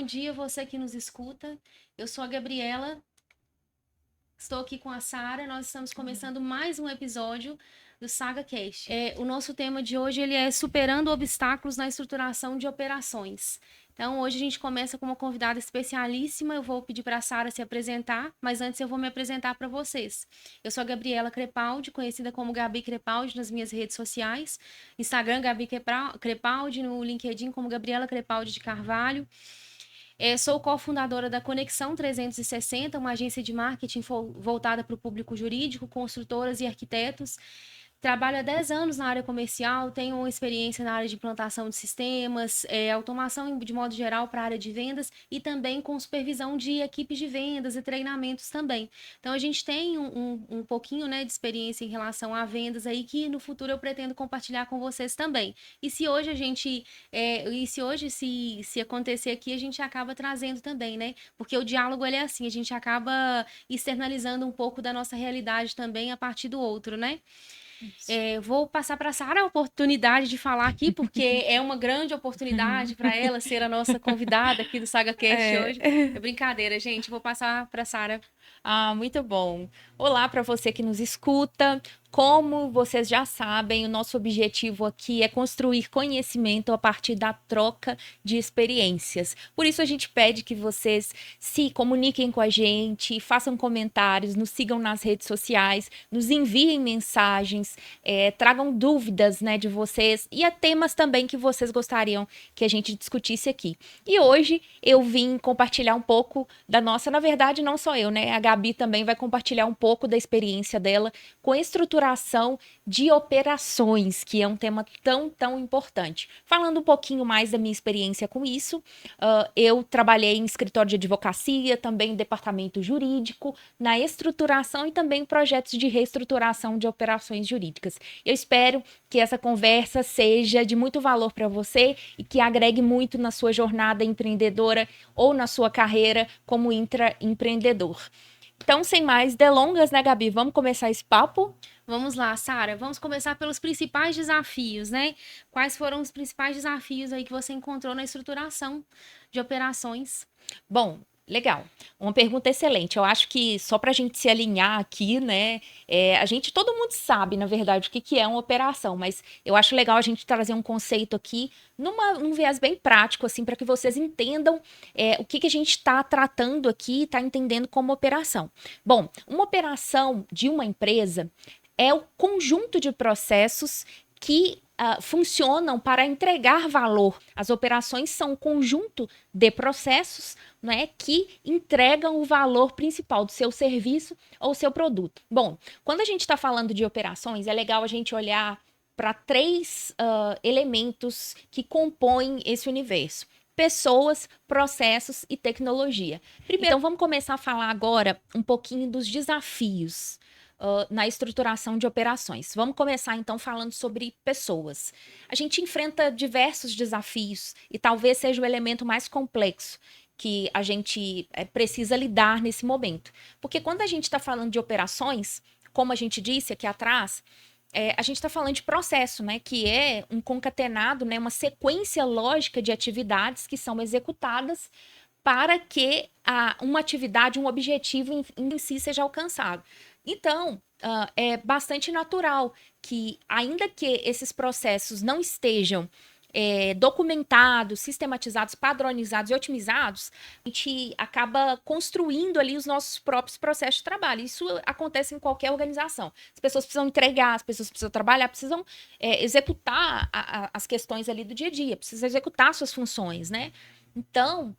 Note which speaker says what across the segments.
Speaker 1: Bom dia, você que nos escuta. Eu sou a Gabriela, estou aqui com a Sara. Nós estamos começando mais um episódio do Saga Cast. O nosso tema de hoje ele é superando obstáculos na estruturação de operações. Então, hoje a gente começa com uma convidada especialíssima. Eu vou pedir para a Sara se apresentar, mas antes eu vou me apresentar para vocês. Eu sou a Gabriela Crepaldi, conhecida como Gabi Crepaldi nas minhas redes sociais. Instagram, Gabi Crepaldi, no LinkedIn como Gabriela Crepaldi de Carvalho. Sou cofundadora da Conexão 360, uma agência de marketing voltada para o público jurídico, construtoras e arquitetos. Trabalho há 10 anos na área comercial, tenho uma experiência na área de implantação de sistemas, automação de modo geral para a área de vendas e também com supervisão de equipes de vendas e treinamentos também. Então, a gente tem um pouquinho, né, de experiência em relação a vendas aí que no futuro eu pretendo compartilhar com vocês também. E se hoje a gente, se acontecer aqui, a gente acaba trazendo também, né? Porque o diálogo ele é assim, a gente acaba externalizando um pouco da nossa realidade também a partir do outro, né? Vou passar para a Sara a oportunidade de falar aqui, porque é uma grande oportunidade para ela ser a nossa convidada aqui do SagaCast hoje.
Speaker 2: É.
Speaker 1: É brincadeira, gente. Vou passar para a Sara.
Speaker 2: Muito bom. Olá para você que nos escuta. Como vocês já sabem, o nosso objetivo aqui é construir conhecimento a partir da troca de experiências. Por isso, a gente pede que vocês se comuniquem com a gente, façam comentários, nos sigam nas redes sociais, nos enviem mensagens, tragam dúvidas, né, de vocês e a temas também que vocês gostariam que a gente discutisse aqui. E hoje eu vim compartilhar um pouco da nossa, na verdade, não só eu, né? A Gabi também vai compartilhar um pouco da experiência dela com estruturação de operações, que é um tema tão importante. Falando um pouquinho mais da minha experiência com isso, eu trabalhei em escritório de advocacia, também em departamento jurídico, na estruturação e também projetos de reestruturação de operações jurídicas. Eu espero que essa conversa seja de muito valor para você e que agregue muito na sua jornada empreendedora ou na sua carreira como intraempreendedor. Então, sem mais delongas, né, Gabi? Vamos começar esse papo?
Speaker 1: Vamos lá, Sara. Vamos começar pelos principais desafios, né? Quais foram os principais desafios aí que você encontrou na estruturação de operações?
Speaker 2: Bom, legal. Uma pergunta excelente. Eu acho que só para a gente se alinhar aqui, né? Todo mundo sabe, na verdade, o que é uma operação, mas eu acho legal a gente trazer um conceito aqui num viés bem prático, assim, para que vocês entendam o que a gente está tratando aqui, está entendendo como operação. Bom, uma operação de uma empresa é o conjunto de processos que funcionam para entregar valor. As operações são um conjunto de processos, né, que entregam o valor principal do seu serviço ou seu produto. Bom, quando a gente está falando de operações, é legal a gente olhar para três elementos que compõem esse universo: pessoas, processos e tecnologia. Então, vamos começar a falar agora um pouquinho dos desafios na estruturação de operações. Vamos começar então falando sobre pessoas. A gente enfrenta diversos desafios e talvez seja o elemento mais complexo que a gente precisa lidar nesse momento. Porque quando a gente está falando de operações, como a gente disse aqui atrás, a gente está falando de processo, né? Que é um concatenado, né? Uma sequência lógica de atividades que são executadas para que uma atividade, um objetivo em si seja alcançado. Então, é bastante natural que, ainda que esses processos não estejam documentados, sistematizados, padronizados e otimizados, a gente acaba construindo ali os nossos próprios processos de trabalho. Isso acontece em qualquer organização. As pessoas precisam entregar, as pessoas precisam trabalhar, precisam executar as questões ali do dia a dia, precisam executar suas funções, né? Então,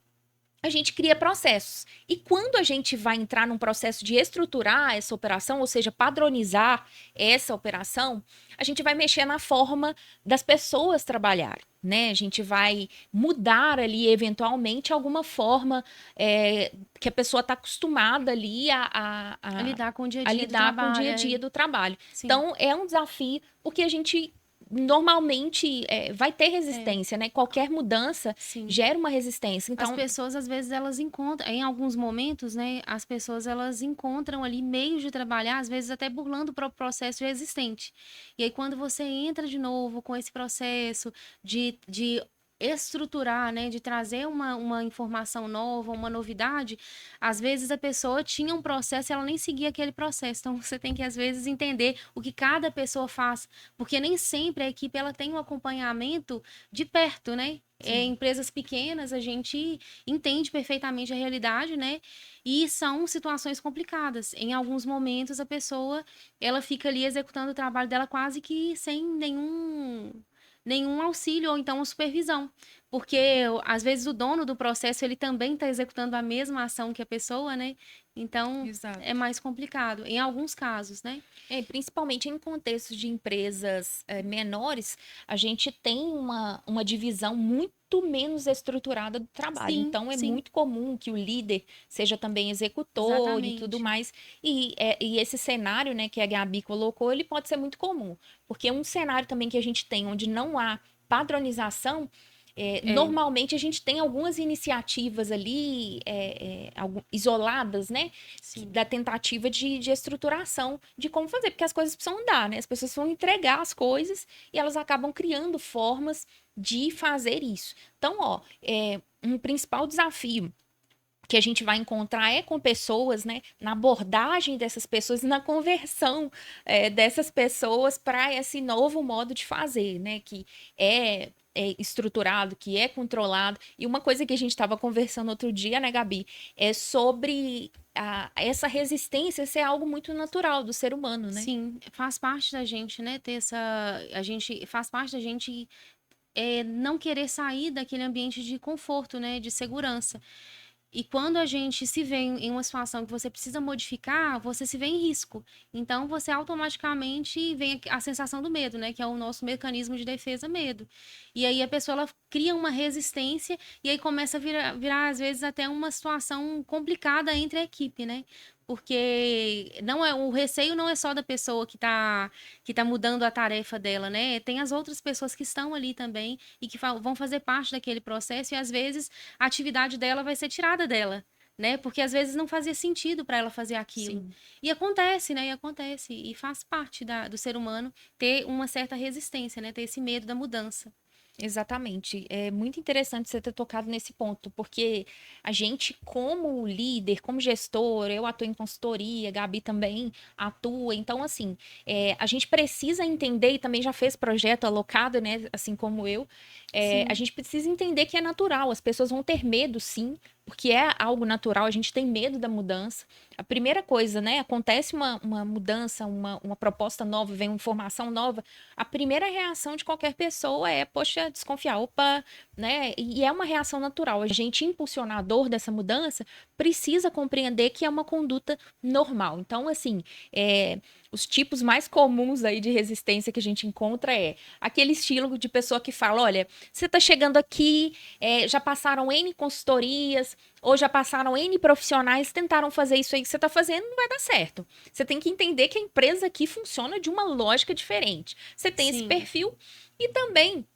Speaker 2: a gente cria processos. E quando a gente vai entrar num processo de estruturar essa operação, ou seja, padronizar essa operação, a gente vai mexer na forma das pessoas trabalharem, né? A gente vai mudar ali, eventualmente, alguma forma que a pessoa está acostumada ali
Speaker 1: A lidar com o dia a
Speaker 2: a
Speaker 1: dia do
Speaker 2: lidar com o dia
Speaker 1: trabalho.
Speaker 2: a dia do trabalho.
Speaker 1: Sim.
Speaker 2: Então, é um desafio, porque a gente normalmente vai ter resistência, né? Qualquer mudança
Speaker 1: Sim.
Speaker 2: gera uma resistência.
Speaker 1: As
Speaker 2: Então,
Speaker 1: pessoas, às vezes, elas encontram, em alguns momentos, né, as pessoas, elas encontram ali meios de trabalhar, às vezes até burlando o próprio processo já existente. E aí, quando você entra de novo com esse processo de estruturar, né, de trazer uma informação nova, uma novidade, às vezes a pessoa tinha um processo e ela nem seguia aquele processo. Então, você tem que, às vezes, entender o que cada pessoa faz, porque nem sempre a equipe ela tem um acompanhamento de perto, né? Empresas pequenas, a gente entende perfeitamente a realidade, né? E são situações complicadas. Em alguns momentos, a pessoa, ela fica ali executando o trabalho dela quase que sem nenhum auxílio ou então uma supervisão. Porque, às vezes, o dono do processo, ele também está executando a mesma ação que a pessoa, né? Então,
Speaker 2: Exato.
Speaker 1: é mais complicado, em alguns casos, né?
Speaker 2: Principalmente em contextos de empresas menores, a gente tem uma divisão muito menos estruturada do trabalho.
Speaker 1: Sim,
Speaker 2: Então, é
Speaker 1: sim,
Speaker 2: muito comum que o líder seja também executor e tudo
Speaker 1: exatamente.
Speaker 2: mais. E esse cenário, né, que a Gabi colocou, ele pode ser muito comum. Porque um cenário também que a gente tem onde não há padronização.
Speaker 1: É,
Speaker 2: Normalmente a gente tem algumas iniciativas ali isoladas, né?
Speaker 1: sim.
Speaker 2: Da tentativa de estruturação de como fazer, porque as coisas precisam andar, né? As pessoas vão entregar as coisas e elas acabam criando formas de fazer isso. Então, ó, um principal desafio que a gente vai encontrar é com pessoas, né? Na abordagem dessas pessoas, na conversão dessas pessoas para esse novo modo de fazer, né? Que é estruturado, que é controlado. E uma coisa que a gente estava conversando outro dia, né, Gabi, é sobre essa resistência ser algo muito natural do ser humano, né?
Speaker 1: Sim, faz parte da gente, né, ter essa, a gente, faz parte da gente não querer sair daquele ambiente de conforto, né, de segurança. E quando a gente se vê em uma situação que você precisa modificar, você se vê em risco. Então, você automaticamente vem a sensação do medo, né? Que é o nosso mecanismo de defesa, medo. E aí a pessoa ela cria uma resistência e aí começa a virar às vezes, até uma situação complicada entre a equipe, né? Porque não é o receio não é só da pessoa que tá mudando a tarefa dela, né? Tem as outras pessoas que estão ali também e que vão fazer parte daquele processo e às vezes a atividade dela vai ser tirada dela, né? Porque às vezes não fazia sentido para ela fazer aquilo.
Speaker 2: Sim.
Speaker 1: E acontece, né? E acontece. E faz parte do ser humano ter uma certa resistência, né? Ter esse medo da mudança.
Speaker 2: Exatamente. É muito interessante você ter tocado nesse ponto, porque a gente, como líder, como gestor, eu atuo em consultoria, a Gabi também atua. Então, assim, a gente precisa entender, e também já fez projeto alocado, né? Assim como eu, a
Speaker 1: Sim,
Speaker 2: gente precisa entender que é natural, as pessoas vão ter medo, sim. Porque é algo natural, a gente tem medo da mudança. A primeira coisa, né? Acontece uma mudança, uma proposta nova, vem uma informação nova. A primeira reação de qualquer pessoa é, poxa, desconfiar, opa, né? E é uma reação natural. A gente, impulsionador dessa mudança, precisa compreender que é uma conduta normal. Então, assim, os tipos mais comuns aí de resistência que a gente encontra é aquele estilo de pessoa que fala: olha, você está chegando aqui, já passaram N consultorias, ou já passaram N profissionais, tentaram fazer isso aí que você está fazendo, não vai dar certo. Você tem que entender que a empresa aqui funciona de uma lógica diferente. Você tem esse
Speaker 1: sim,
Speaker 2: perfil e também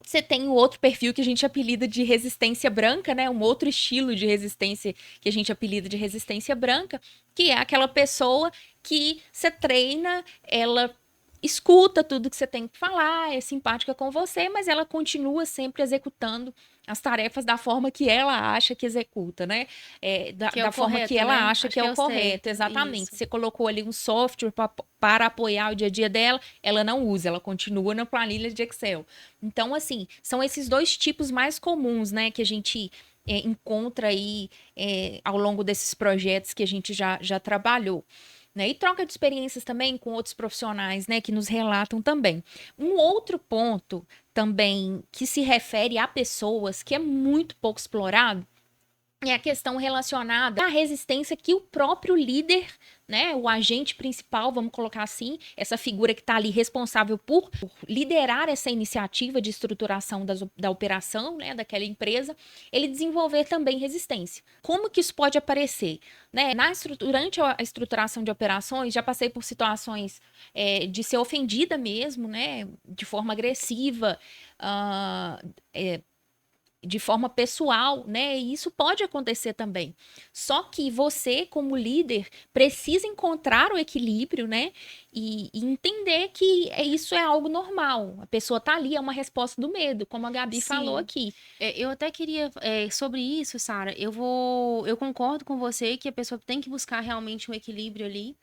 Speaker 2: você tem o outro perfil que a gente apelida de resistência branca, né? Um outro estilo de resistência que a gente apelida de resistência branca, que é aquela pessoa que você treina, ela escuta tudo que você tem que falar, é simpática com você, mas ela continua sempre executando as tarefas da forma que ela acha que executa, né?
Speaker 1: que é o
Speaker 2: Da forma que
Speaker 1: correto,
Speaker 2: ela
Speaker 1: né?
Speaker 2: acha
Speaker 1: Acho
Speaker 2: que é
Speaker 1: que é
Speaker 2: o
Speaker 1: o
Speaker 2: correto,
Speaker 1: certo.
Speaker 2: exatamente.
Speaker 1: Isso.
Speaker 2: Você colocou ali um software para apoiar o dia a dia dela, ela não usa, ela continua na planilha de Excel. Então, assim, são esses dois tipos mais comuns, né, que a gente encontra aí ao longo desses projetos que a gente já trabalhou. Né? E troca de experiências também com outros profissionais, né, que nos relatam também. Um outro ponto também que se refere a pessoas que é muito pouco explorado é a questão relacionada à resistência que o próprio líder, né, o agente principal, vamos colocar assim, essa figura que está ali responsável por liderar essa iniciativa de estruturação da operação, né, daquela empresa, ele desenvolver também resistência. Como que isso pode aparecer? Né? Durante a estruturação de operações, já passei por situações de ser ofendida mesmo, né, de forma agressiva, uh, de forma pessoal, né? E isso pode acontecer também. Só que você, como líder, precisa encontrar o equilíbrio, né? E entender que isso é algo normal. A pessoa tá ali, é uma resposta do medo, como a Gabi falou
Speaker 1: Sim.
Speaker 2: aqui.
Speaker 1: Eu até queria, sobre isso, Sara, eu concordo com você que a pessoa tem que buscar realmente um equilíbrio ali,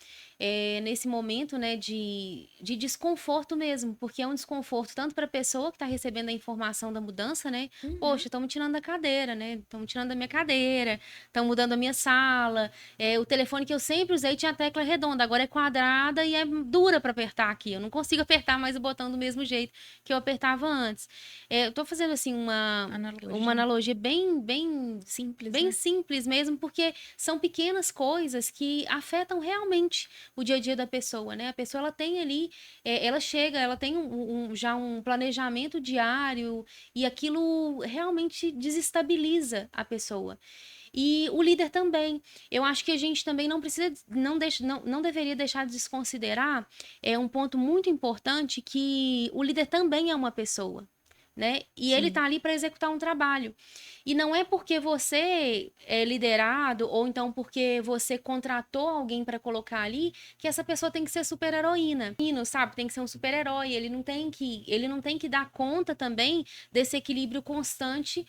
Speaker 1: nesse momento, né, de desconforto mesmo, porque é um desconforto tanto para a pessoa que está recebendo a informação da mudança, né?
Speaker 2: Uhum.
Speaker 1: Poxa, estão me tirando da cadeira, né? Estão me tirando da minha cadeira, estão mudando a minha sala. O telefone que eu sempre usei tinha tecla redonda, agora é quadrada e é dura para apertar aqui. Eu não consigo apertar mais o botão do mesmo jeito que eu apertava antes. Eu tô fazendo assim uma analogia
Speaker 2: Simples,
Speaker 1: bem
Speaker 2: né?
Speaker 1: simples mesmo, porque são pequenas coisas que afetam realmente o dia a dia da pessoa, né? A pessoa ela tem ali, ela chega, ela tem já um planejamento diário e aquilo realmente desestabiliza a pessoa. E o líder também. Eu acho que a gente também não precisa, não deveria deixar de desconsiderar um ponto muito importante que o líder também é uma pessoa. Né? E ele
Speaker 2: Sim.
Speaker 1: está ali para executar um trabalho. E não é porque você é liderado ou então porque você contratou alguém para colocar ali que essa pessoa tem que ser super-heroína. Sabe? Tem que ser um super-herói, ele não tem que dar conta também desse equilíbrio constante.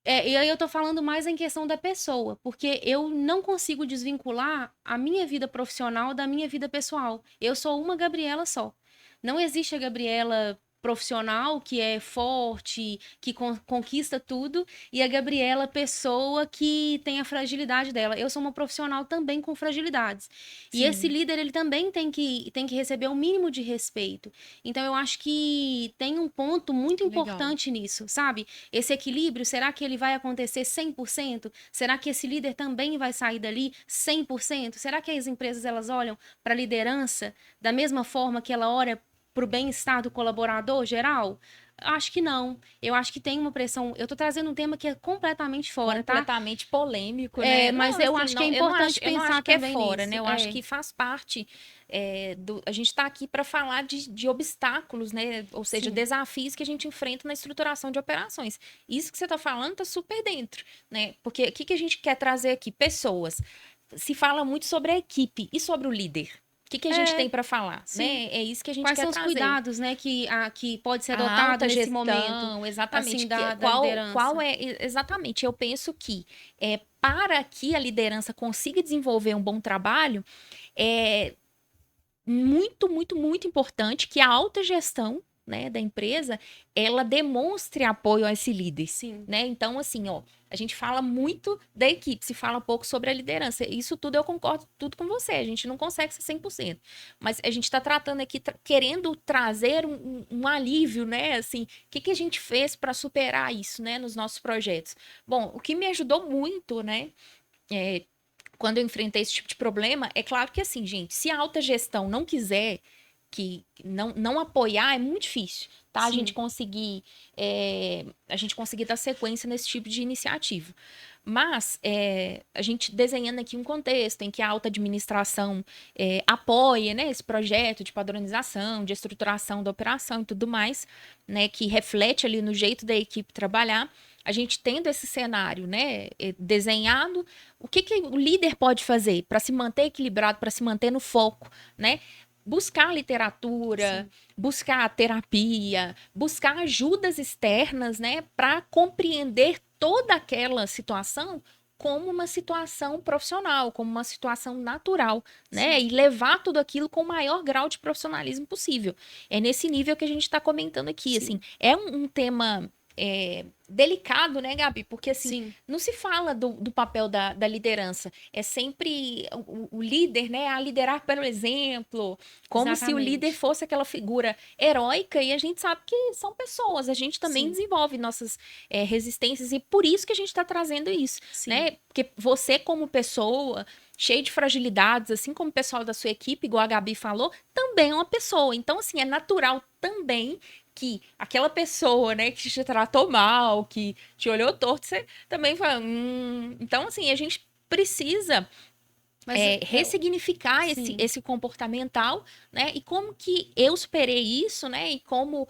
Speaker 1: E aí eu tô falando mais em questão da pessoa, porque eu não consigo desvincular a minha vida profissional da minha vida pessoal. Eu sou uma Gabriela só. Não existe a Gabriela profissional que é forte, que conquista tudo, e a Gabriela pessoa que tem a fragilidade dela. Eu sou uma profissional também com fragilidades. E esse
Speaker 2: Sim.
Speaker 1: líder, ele também tem que receber o mínimo de respeito. Então eu acho que tem um ponto muito
Speaker 2: Legal.
Speaker 1: importante nisso, sabe? Esse equilíbrio, será que ele vai acontecer 100%? Será que esse líder também vai sair dali 100%? Será que as empresas elas olham para a liderança da mesma forma que ela olha para o bem-estar do colaborador geral? Acho que não. Eu acho que tem uma pressão. Eu tô trazendo um tema que é completamente fora, tá?
Speaker 2: Completamente polêmico, né?
Speaker 1: Mas
Speaker 2: Não,
Speaker 1: eu
Speaker 2: assim,
Speaker 1: acho que é
Speaker 2: não,
Speaker 1: importante
Speaker 2: eu não acho
Speaker 1: pensar
Speaker 2: que é
Speaker 1: também
Speaker 2: fora, né?
Speaker 1: nisso.
Speaker 2: Eu acho que faz parte a gente está aqui para falar de obstáculos, né? Ou seja,
Speaker 1: Sim.
Speaker 2: desafios que a gente enfrenta na estruturação de operações. Isso que você está falando está super dentro, né? Porque o que, que a gente quer trazer aqui? Pessoas. Se fala muito sobre a equipe e sobre o líder. O que, que a gente
Speaker 1: É,
Speaker 2: tem para falar,
Speaker 1: sim.
Speaker 2: né? É isso que a gente
Speaker 1: Quais
Speaker 2: quer
Speaker 1: são os
Speaker 2: trazer.
Speaker 1: cuidados, né, que pode ser
Speaker 2: A
Speaker 1: adotado
Speaker 2: alta
Speaker 1: nesse momento,
Speaker 2: gestão,
Speaker 1: assim,
Speaker 2: exatamente.
Speaker 1: da
Speaker 2: Qual
Speaker 1: liderança?
Speaker 2: é exatamente? Eu penso que para que a liderança consiga desenvolver um bom trabalho, é muito, muito, muito importante que a alta gestão, né, da empresa, ela demonstre apoio a esse líder,
Speaker 1: Sim.
Speaker 2: né? Então, assim, ó, a gente fala muito da equipe, se fala pouco sobre a liderança. Isso tudo eu concordo tudo com você, a gente não consegue ser 100%. Mas a gente está tratando aqui, querendo trazer um alívio, né? Assim, o que, que a gente fez para superar isso, né, nos nossos projetos? Bom, o que me ajudou muito, né? É, quando eu enfrentei esse tipo de problema, é claro que assim, gente, se a alta gestão não quiser que não apoiar, é muito difícil, tá?
Speaker 1: Sim.
Speaker 2: A gente conseguir dar sequência nesse tipo de iniciativa. Mas a gente desenhando aqui um contexto em que a alta administração apoia, né, esse projeto de padronização, de estruturação da operação e tudo mais, né, que reflete ali no jeito da equipe trabalhar, a gente tendo esse cenário, né, desenhado, o que, que o líder pode fazer para se manter equilibrado, para se manter no foco, né? Buscar literatura,
Speaker 1: Sim.
Speaker 2: buscar terapia, buscar ajudas externas, né, para compreender toda aquela situação como uma situação profissional, como uma situação natural, né?
Speaker 1: Sim.
Speaker 2: E levar tudo aquilo com o maior grau de profissionalismo possível. É nesse nível que a gente está comentando aqui, assim.
Speaker 1: Sim.
Speaker 2: É um tema delicado, né, Gabi? Porque, assim,
Speaker 1: Sim.
Speaker 2: não se fala do papel da liderança. É sempre o líder, né, a liderar pelo exemplo, como se o líder
Speaker 1: Exatamente.
Speaker 2: fosse aquela figura heróica, e a gente sabe que são pessoas, a gente também
Speaker 1: Sim.
Speaker 2: desenvolve nossas resistências, e por isso que a gente está trazendo isso,
Speaker 1: Sim.
Speaker 2: né? Porque você, como pessoa, cheio de fragilidades, assim como o pessoal da sua equipe, igual a Gabi falou, também é uma pessoa. Então, assim, é natural também que aquela pessoa, né, que te tratou mal, que te olhou torto, você também fala, Então, assim, a gente precisa
Speaker 1: Mas
Speaker 2: ressignificar
Speaker 1: sim,
Speaker 2: esse comportamental, né? E como que eu superei isso, né? E como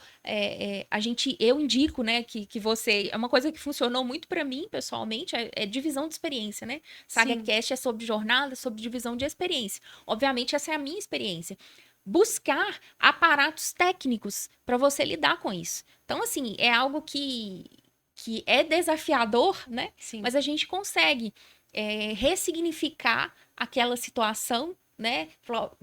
Speaker 2: eu indico, né? Que você é uma coisa que funcionou muito para mim pessoalmente, é divisão de experiência, né? Saga
Speaker 1: sim.
Speaker 2: Cast é sobre jornada, sobre divisão de experiência. Obviamente essa é a minha experiência. Buscar aparatos técnicos para você lidar com isso. Então, assim, é algo que é desafiador, né?
Speaker 1: Sim.
Speaker 2: Mas a gente consegue ressignificar aquela situação, né?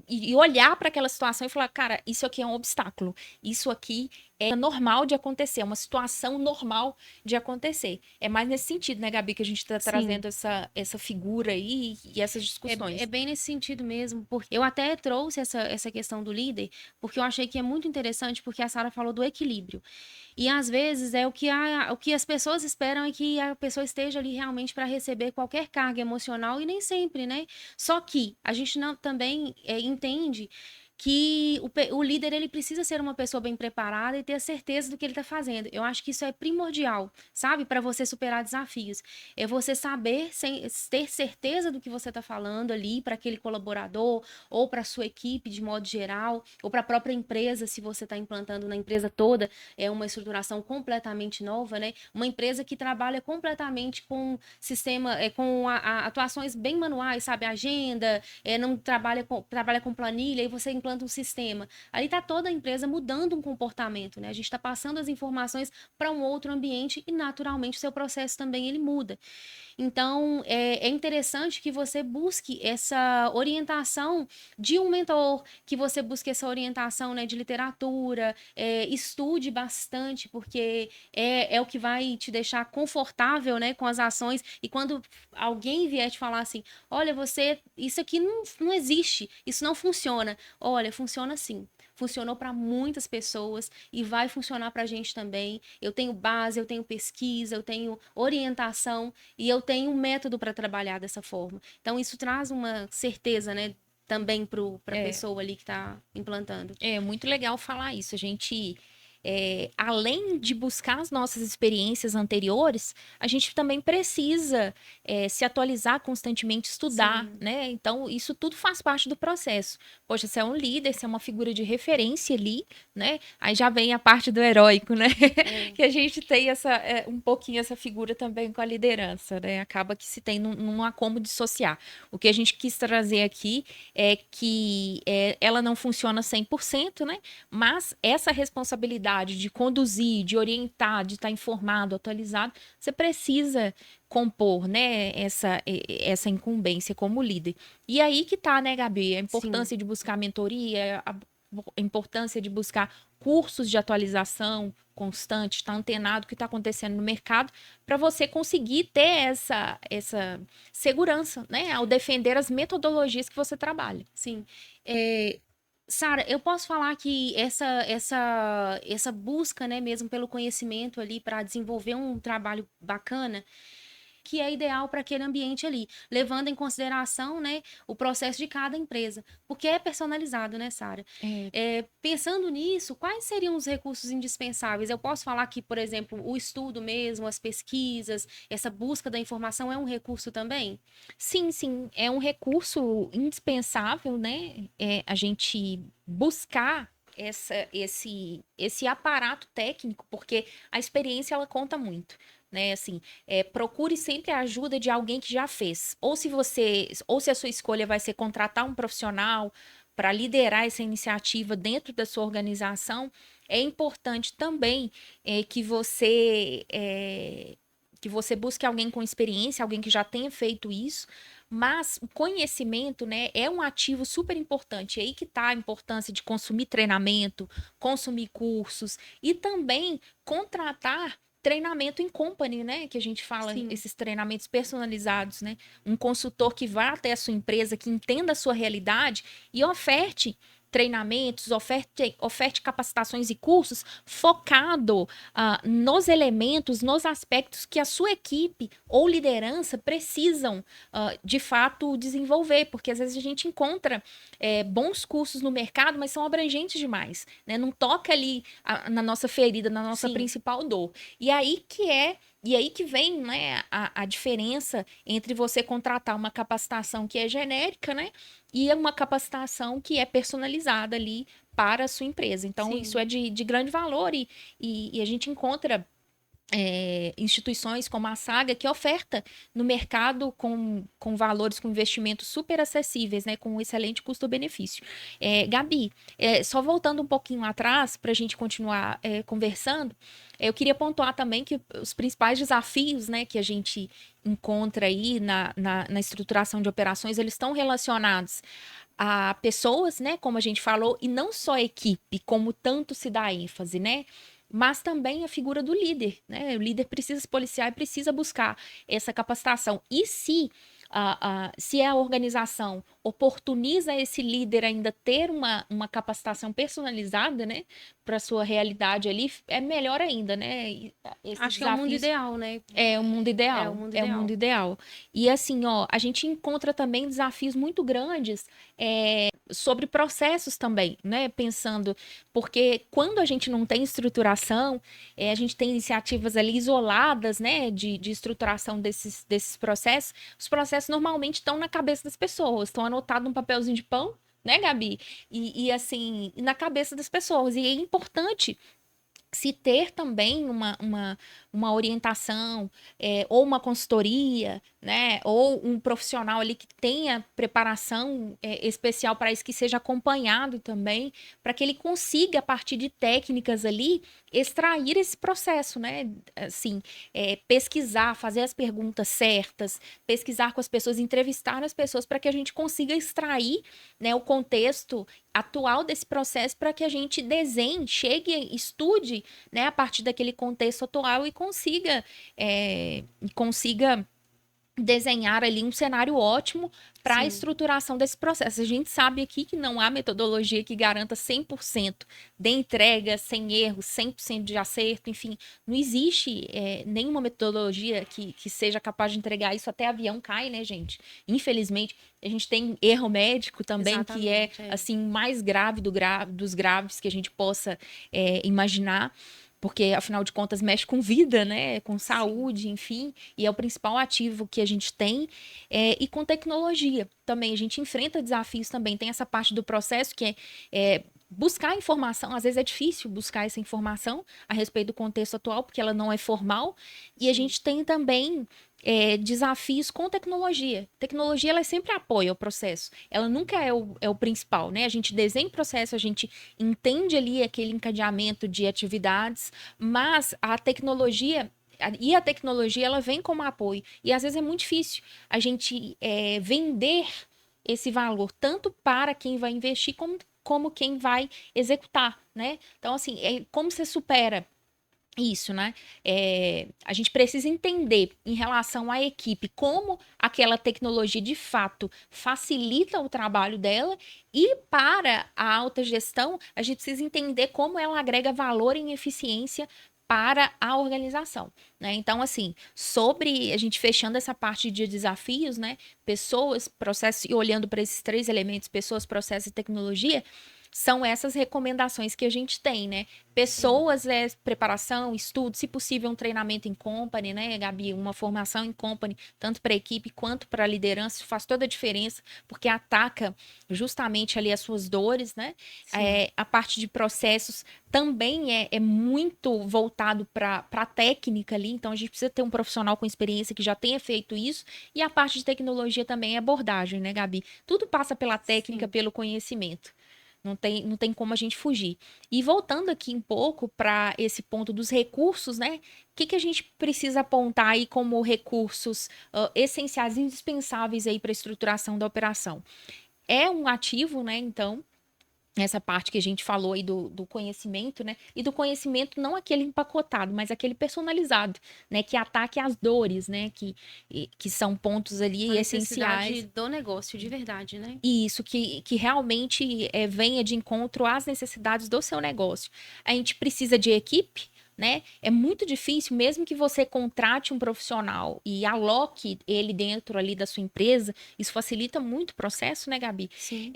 Speaker 2: E olhar para aquela situação e falar, cara, isso aqui é um obstáculo. Isso aqui é normal de acontecer, é uma situação normal de acontecer. É mais nesse sentido, né, Gabi, que a gente está
Speaker 1: Sim.
Speaker 2: trazendo essa figura aí e essas
Speaker 1: É
Speaker 2: discussões.
Speaker 1: bem nesse sentido mesmo, porque eu até trouxe essa questão do líder, porque eu achei que é muito interessante, porque a Sara falou do equilíbrio. E às vezes é o que as pessoas esperam é que a pessoa esteja ali realmente para receber qualquer carga emocional, e nem sempre, né? Só que a gente não também entende que o líder ele precisa ser uma pessoa bem preparada e ter a certeza do que ele está fazendo. Eu acho que isso é primordial, sabe, para você superar desafios. É você saber ter certeza do que você está falando ali para aquele colaborador ou para sua equipe de modo geral, ou para a própria empresa, se você está implantando na empresa toda uma estruturação completamente nova, né? Uma empresa que trabalha completamente com sistema, com atuações bem manuais, sabe? Agenda, não trabalha com planilha, e você implanta um sistema. Ali está toda a empresa mudando um comportamento, né? A gente está passando as informações para um outro ambiente e, naturalmente, o seu processo também ele muda. Então, é interessante que você busque essa orientação de um mentor, que você busque essa orientação, né, de literatura, estude bastante, porque é o que vai te deixar confortável, né, com as ações. E quando alguém vier te falar assim, olha, isso aqui não existe, isso não funciona. Olha, funciona sim. Funcionou para muitas pessoas e vai funcionar para a gente também. Eu tenho base, eu tenho pesquisa, eu tenho orientação e eu tenho um método para trabalhar dessa forma. Então, isso traz uma certeza, né, também para a
Speaker 2: É,
Speaker 1: pessoa ali que está implantando.
Speaker 2: É muito legal falar isso. A gente, além de buscar as nossas experiências anteriores, a gente também precisa se atualizar constantemente, estudar,
Speaker 1: Sim,
Speaker 2: né? Então, isso tudo faz parte do processo. Poxa, você é um líder, você é uma figura de referência ali, né? Aí já vem a parte do heróico, né?
Speaker 1: é,
Speaker 2: Que a gente tem um pouquinho essa figura também com a liderança, né? Acaba que se tem, não há como dissociar. O que a gente quis trazer aqui é que ela não funciona 100%, né? Mas essa responsabilidade de conduzir, de orientar, de estar informado, atualizado, você precisa compor, né, essa incumbência como líder. E aí que tá, né, Gabi, a
Speaker 1: sim,
Speaker 2: importância de buscar mentoria, a importância de buscar cursos de atualização constante, estar antenado do que está acontecendo no mercado, para você conseguir ter essa segurança, né, ao defender as metodologias que você trabalha.
Speaker 1: sim. Sara, eu posso falar que essa busca, né, mesmo pelo conhecimento ali para desenvolver um trabalho bacana, que é ideal para aquele ambiente ali, levando em consideração, né, o processo de cada empresa, porque é personalizado, né, Sara?
Speaker 2: É,
Speaker 1: Pensando nisso, quais seriam os recursos indispensáveis? Eu posso falar que, por exemplo, o estudo mesmo, as pesquisas, essa busca da informação é um recurso também?
Speaker 2: sim, sim, é um recurso indispensável, né? A gente buscar esse aparato técnico, porque a experiência ela conta muito. Né, assim, procure sempre a ajuda de alguém que já fez. Ou se a sua escolha vai ser contratar um profissional para liderar essa iniciativa dentro da sua organização, é importante também que você busque alguém com experiência, alguém que já tenha feito isso, mas o conhecimento, né, é um ativo super importante. É aí que está a importância de consumir treinamento, consumir cursos e também contratar treinamento em company, né, que a gente fala,
Speaker 1: Sim,
Speaker 2: esses treinamentos personalizados, né? Um consultor que vá até a sua empresa, que entenda a sua realidade e oferte treinamentos, oferte capacitações e cursos focado nos elementos, nos aspectos que a sua equipe ou liderança precisam de fato desenvolver, porque às vezes a gente encontra bons cursos no mercado, mas são abrangentes demais, né? Não toca ali na nossa ferida, na nossa
Speaker 1: sim,
Speaker 2: principal dor. E aí que é E aí que vem, né, a diferença entre você contratar uma capacitação que é genérica, né, e uma capacitação que é personalizada ali para a sua empresa. Então, isso
Speaker 1: Sim.
Speaker 2: é de grande valor e a gente encontra instituições como a Saga que oferta no mercado com valores, com investimentos super acessíveis, né, com um excelente custo-benefício. Gabi, só voltando um pouquinho atrás para a gente continuar conversando, eu queria pontuar também que os principais desafios, né, que a gente encontra aí na estruturação de operações, eles estão relacionados a pessoas, né, como a gente falou, e não só a equipe, como tanto se dá ênfase, né? Mas também a figura do líder, né? O líder precisa se policiar e precisa buscar essa capacitação. E se a organização oportuniza esse líder ainda ter uma capacitação personalizada, né, para sua realidade ali, é melhor ainda, né? Esses
Speaker 1: Acho que é o mundo
Speaker 2: desafios
Speaker 1: ideal, né?
Speaker 2: é o mundo
Speaker 1: É o
Speaker 2: ideal,
Speaker 1: mundo
Speaker 2: é o
Speaker 1: ideal.
Speaker 2: mundo ideal. E assim, ó, a gente encontra também desafios muito grandes sobre processos também, né? Pensando, porque quando a gente não tem estruturação, a gente tem iniciativas ali isoladas, né? De estruturação desses processos, os processos normalmente estão na cabeça das pessoas, estão anotados num papelzinho de pão, né, Gabi? E assim, na cabeça das pessoas. E é importante se ter também uma orientação, ou uma consultoria, né, ou um profissional ali que tenha preparação especial para isso, que seja acompanhado também, para que ele consiga, a partir de técnicas ali, extrair esse processo, né, assim, pesquisar, fazer as perguntas certas, pesquisar com as pessoas, entrevistar as pessoas, para que a gente consiga extrair, né, o contexto atual desse processo para que a gente desenhe, chegue, estude, né, a partir daquele contexto atual e consiga desenhar ali um cenário ótimo para a
Speaker 1: Sim.
Speaker 2: estruturação desse processo. A gente sabe aqui que não há metodologia que garanta 100% de entrega, sem erro, 100% de acerto, enfim, não existe nenhuma metodologia que seja capaz de entregar isso. Até avião cai, né, gente? Infelizmente, a gente tem erro médico também, que é,
Speaker 1: Exatamente,
Speaker 2: assim, mais grave dos graves que a gente possa imaginar. Porque, afinal de contas, mexe com vida, né? Com saúde, enfim. E é o principal ativo que a gente tem. E com tecnologia também. A gente enfrenta desafios também. Tem essa parte do processo que buscar informação. Às vezes é difícil buscar essa informação a respeito do contexto atual, porque ela não é formal. E a gente tem também desafios com tecnologia. Tecnologia, ela sempre apoia o processo. Ela nunca é o principal, né? A gente desenha o processo, a gente entende ali aquele encadeamento de atividades, mas a tecnologia ela vem como apoio. E às vezes é muito difícil a gente vender esse valor tanto para quem vai investir como quem vai executar, né? Então, assim, como você supera isso, né? A gente precisa entender em relação à equipe como aquela tecnologia de fato facilita o trabalho dela, e para a alta gestão, a gente precisa entender como ela agrega valor em eficiência para a organização, né? Então, assim, sobre a gente fechando essa parte de desafios, né? Pessoas, processos, e olhando para esses três elementos, pessoas, processos e tecnologia, são essas recomendações que a gente tem, né? Pessoas, preparação, estudo, se possível, um treinamento em company, né, Gabi? Uma formação em company, tanto para a equipe quanto para a liderança, isso faz toda a diferença, porque ataca justamente ali as suas dores, né? A parte de processos também é muito voltado para a técnica ali, então a gente precisa ter um profissional com experiência que já tenha feito isso, e a parte de tecnologia também é abordagem, né, Gabi? Tudo passa pela técnica,
Speaker 1: Sim.
Speaker 2: pelo conhecimento. Não tem como a gente fugir. E voltando aqui um pouco para esse ponto dos recursos, né? O que a gente precisa apontar aí como recursos essenciais, indispensáveis aí para a estruturação da operação? É um ativo, né? Então, essa parte que a gente falou aí do conhecimento, né? E do conhecimento não aquele empacotado, mas aquele personalizado, né? Que ataque as dores, né? Que são pontos ali
Speaker 1: A necessidade
Speaker 2: essenciais.
Speaker 1: do negócio, de verdade, né?
Speaker 2: E isso, que realmente venha de encontro às necessidades do seu negócio. A gente precisa de equipe, né? É muito difícil, mesmo que você contrate um profissional e aloque ele dentro ali da sua empresa, isso facilita muito o processo, né, Gabi?
Speaker 1: Sim.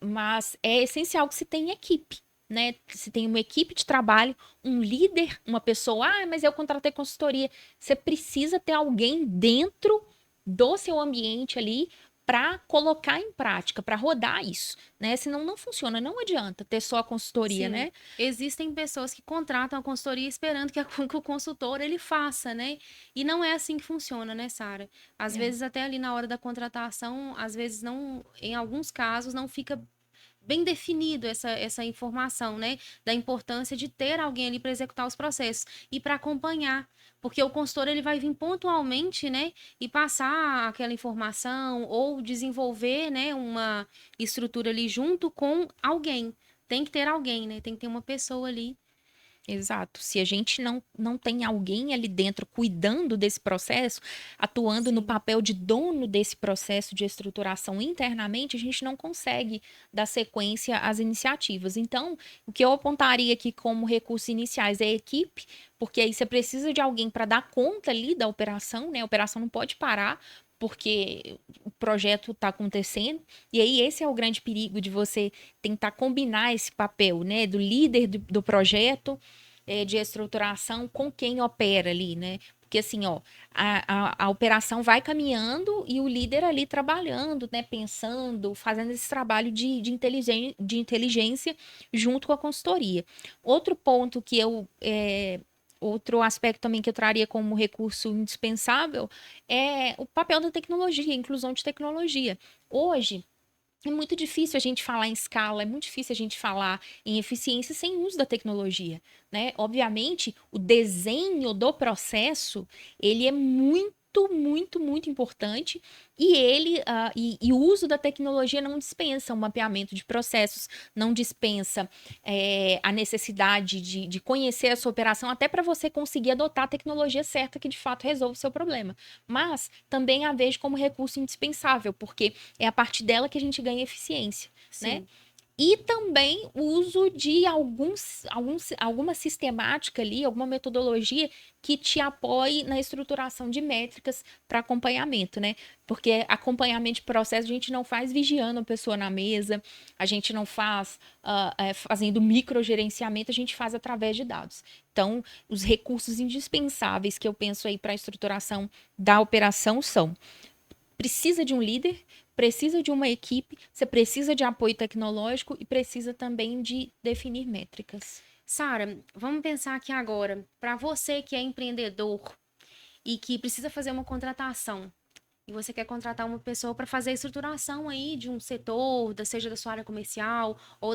Speaker 2: Mas é essencial que se tenha equipe. né? Se tem uma equipe de trabalho, um líder, uma pessoa, mas eu contratei consultoria. Você precisa ter alguém dentro do seu ambiente ali para colocar em prática, para rodar isso, né? Senão não funciona, não adianta ter só a consultoria,
Speaker 1: Sim,
Speaker 2: né?
Speaker 1: existem pessoas que contratam a consultoria esperando que o consultor ele faça, né? E não é assim que funciona, né, Sara? Às
Speaker 2: É.
Speaker 1: vezes até ali na hora da contratação, às vezes não, em alguns casos não fica bem definido essa informação, né? Da importância de ter alguém ali para executar os processos e para acompanhar. Porque o consultor ele vai vir pontualmente, né? E passar aquela informação ou desenvolver, né? Uma estrutura ali junto com alguém. Tem que ter alguém, né? Tem que ter uma pessoa ali.
Speaker 2: Exato. Se a gente não tem alguém ali dentro cuidando desse processo, atuando no
Speaker 1: Sim,
Speaker 2: papel de dono desse processo de estruturação internamente, a gente não consegue dar sequência às iniciativas. Então, o que eu apontaria aqui como recursos iniciais é a equipe, porque aí você precisa de alguém para dar conta ali da operação, né? A operação não pode parar. Porque o projeto está acontecendo, e aí esse é o grande perigo de você tentar combinar esse papel, né, do líder do projeto, de estruturação com quem opera ali, né? Porque assim, ó, a operação vai caminhando e o líder ali trabalhando, né? Pensando, fazendo esse trabalho de inteligência junto com a consultoria. Outro ponto que outro aspecto também que eu traria como recurso indispensável é o papel da tecnologia, a inclusão de tecnologia. Hoje, é muito difícil a gente falar em escala, é muito difícil a gente falar em eficiência sem uso da tecnologia, né? Obviamente, o desenho do processo, ele é muito importante e e o uso da tecnologia não dispensa o mapeamento de processos, não dispensa a necessidade de conhecer a sua operação, até para você conseguir adotar a tecnologia certa que de fato resolva o seu problema. Mas também a vejo como recurso indispensável, porque é a partir dela que a gente ganha eficiência, né?
Speaker 1: sim.
Speaker 2: E também o uso de alguma sistemática ali, alguma metodologia que te apoie na estruturação de métricas para acompanhamento, né? Porque acompanhamento de processo a gente não faz vigiando a pessoa na mesa, a gente não faz fazendo microgerenciamento, a gente faz através de dados. Então, os recursos indispensáveis que eu penso aí para a estruturação da operação são: precisa de um líder, precisa de uma equipe, você precisa de apoio tecnológico e precisa também de definir métricas.
Speaker 1: Sara, vamos pensar aqui agora, para você que é empreendedor e que precisa fazer uma contratação, e você quer contratar uma pessoa para fazer a estruturação aí de um setor, seja da sua área comercial ou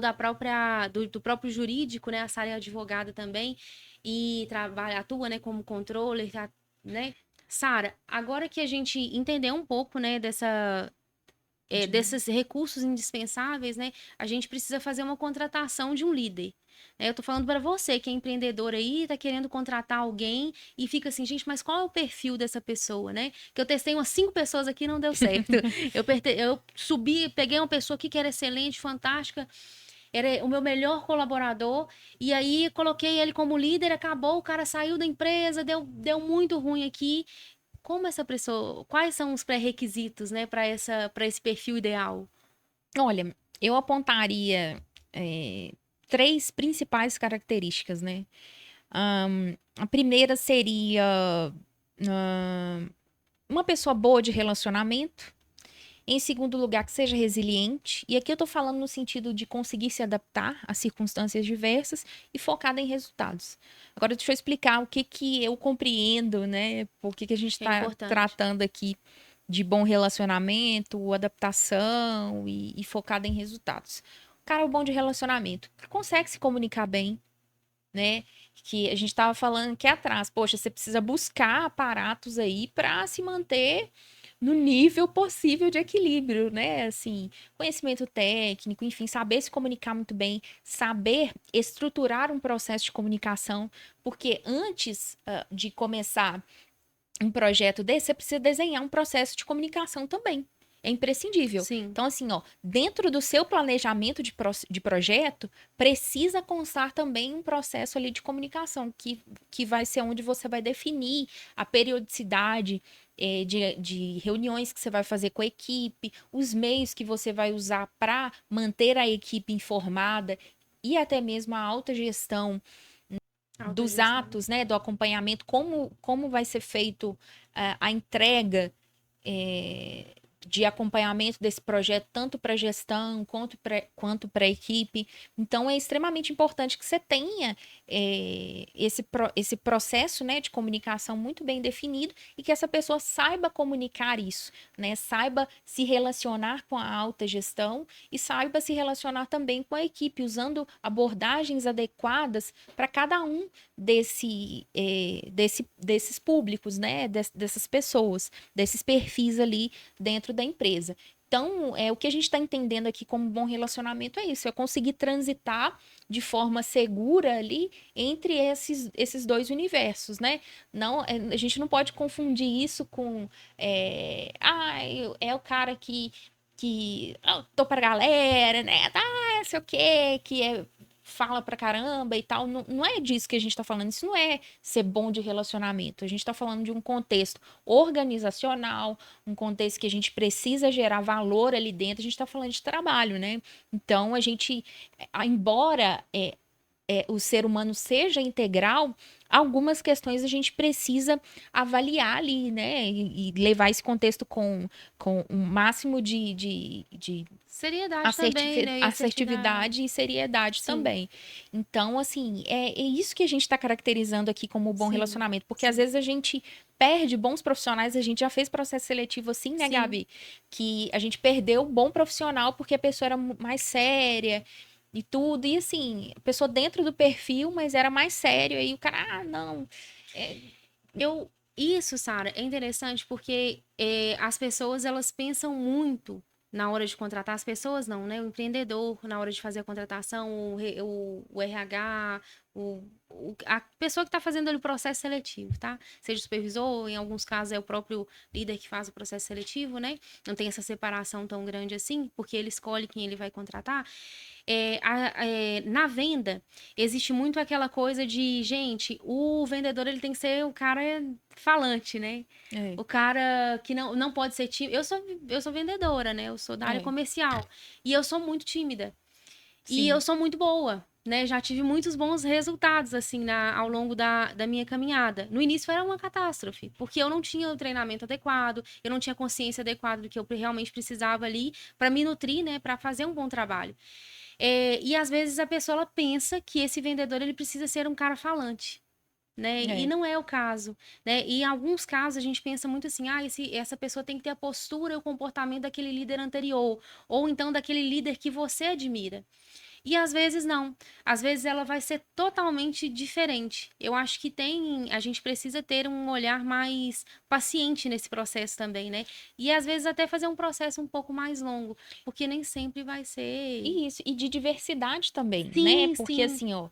Speaker 1: do próprio jurídico, né? A Sara é advogada também e atua, né, como controller, né? Sara, agora que a gente entendeu um pouco, né, desses recursos indispensáveis, né? A gente precisa fazer uma contratação de um líder. Eu tô falando para você que é empreendedor aí, tá querendo contratar alguém e fica assim, gente, mas qual é o perfil dessa pessoa, né? Que eu testei umas 5 pessoas aqui e não deu certo. Eu subi, peguei uma pessoa aqui que era excelente, fantástica, era o meu melhor colaborador, e aí coloquei ele como líder, acabou, o cara saiu da empresa, deu muito ruim aqui. Como essa pessoa, quais são os pré-requisitos, né, para esse perfil ideal?
Speaker 2: Olha, eu apontaria três principais características, né? A primeira seria uma pessoa boa de relacionamento. Em segundo lugar, que seja resiliente. E aqui eu tô falando no sentido de conseguir se adaptar a circunstâncias diversas e focada em resultados. Agora, deixa eu explicar o que que eu compreendo, né? Por que que a gente
Speaker 1: É
Speaker 2: está
Speaker 1: importante.
Speaker 2: tratando aqui de bom relacionamento, adaptação e focada em resultados. O cara é bom de relacionamento, que consegue se comunicar bem, né? Que a gente estava falando aqui atrás. Poxa, você precisa buscar aparatos aí para se manter no nível possível de equilíbrio, né? Assim, conhecimento técnico, enfim, saber se comunicar muito bem, saber estruturar um processo de comunicação, porque antes de começar um projeto desse, você precisa desenhar um processo de comunicação também. É imprescindível.
Speaker 1: Sim,
Speaker 2: Então, assim, ó, dentro do seu planejamento de projeto, precisa constar também um processo ali de comunicação, que vai ser onde você vai definir a periodicidade de reuniões que você vai fazer com a equipe, os meios que você vai usar para manter a equipe informada. e até mesmo a alta gestão dos atos, né, do acompanhamento, como vai ser feito a entrega de acompanhamento desse projeto, tanto para a gestão quanto para a equipe. Então, é extremamente importante que você tenha esse processo, né, de comunicação muito bem definido e que essa pessoa saiba comunicar isso, né, saiba se relacionar com a alta gestão e saiba se relacionar também com a equipe, usando abordagens adequadas para cada um desses públicos, né, dessas pessoas, desses perfis ali dentro da empresa. Então, o que a gente está entendendo aqui como bom relacionamento é isso, é conseguir transitar de forma segura ali entre esses dois universos, né? Não, a gente não pode confundir isso com é o cara que tô pra galera, né? Sei o quê, fala pra caramba e tal. Não, não é disso que a gente tá falando. Isso não é ser bom de relacionamento. A gente tá falando de um contexto organizacional, um contexto que a gente precisa gerar valor ali dentro. A gente tá falando de trabalho, né? Então, a gente, embora o ser humano seja integral, algumas questões a gente precisa avaliar ali, né? E levar esse contexto com um máximo de
Speaker 1: seriedade também, né?
Speaker 2: assertividade e seriedade também. Então, assim, é isso que a gente está caracterizando aqui como bom relacionamento, porque às vezes a gente perde bons profissionais, a gente já fez processo seletivo assim, né, Gabi? Que a gente perdeu um bom profissional porque a pessoa era mais séria e tudo, e assim, a pessoa dentro do perfil, mas era mais sério, aí o cara, não.
Speaker 1: Isso, Sara, é interessante porque as pessoas, elas pensam muito na hora de contratar, as pessoas não, né? O empreendedor, na hora de fazer a contratação, o RH, a pessoa que está fazendo ali o processo seletivo, tá? Seja o supervisor, em alguns casos é o próprio líder que faz o processo seletivo, né? Não tem essa separação tão grande assim, porque ele escolhe quem ele vai contratar. Na venda, existe muito aquela coisa de, gente, o vendedor ele tem que ser o cara falante, né? O cara que não pode ser tímido. Eu sou vendedora, né? Eu sou da área comercial. E eu sou muito tímida. Sim. E eu sou muito boa, né? Já tive muitos bons resultados, assim, ao longo da minha caminhada. No início era uma catástrofe, porque eu não tinha o treinamento adequado, eu não tinha consciência adequada do que eu realmente precisava ali para me nutrir, né? Para fazer um bom trabalho. E às vezes a pessoa ela pensa que esse vendedor ele precisa ser um cara falante. Né? E não é o caso, né? E em alguns casos a gente pensa muito assim, essa pessoa tem que ter a postura e o comportamento daquele líder anterior, ou então daquele líder que você admira. E às vezes não. Às vezes ela vai ser totalmente diferente. Eu acho que a gente precisa ter um olhar mais paciente nesse processo também, né? E às vezes até fazer um processo um pouco mais longo, porque nem sempre vai ser.
Speaker 2: Isso, e de diversidade também,
Speaker 1: Sim,
Speaker 2: né? Porque
Speaker 1: sim.
Speaker 2: assim, ó,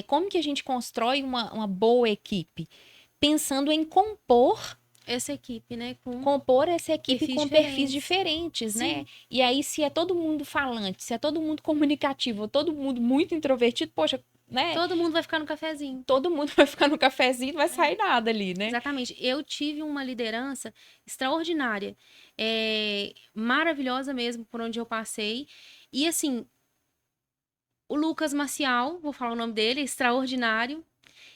Speaker 2: como que a gente constrói uma boa equipe? Pensando em compor
Speaker 1: essa equipe, né?
Speaker 2: Compor essa equipe com perfis diferentes,
Speaker 1: Sim.
Speaker 2: né? E aí, se é todo mundo falante, se é todo mundo comunicativo, todo mundo muito introvertido, poxa, né?
Speaker 1: Todo mundo vai ficar no cafezinho.
Speaker 2: Todo mundo vai ficar no cafezinho, não vai sair nada ali, né?
Speaker 1: Exatamente. Eu tive uma liderança extraordinária, maravilhosa mesmo, por onde eu passei. E assim, o Lucas Maciel, vou falar o nome dele, extraordinário.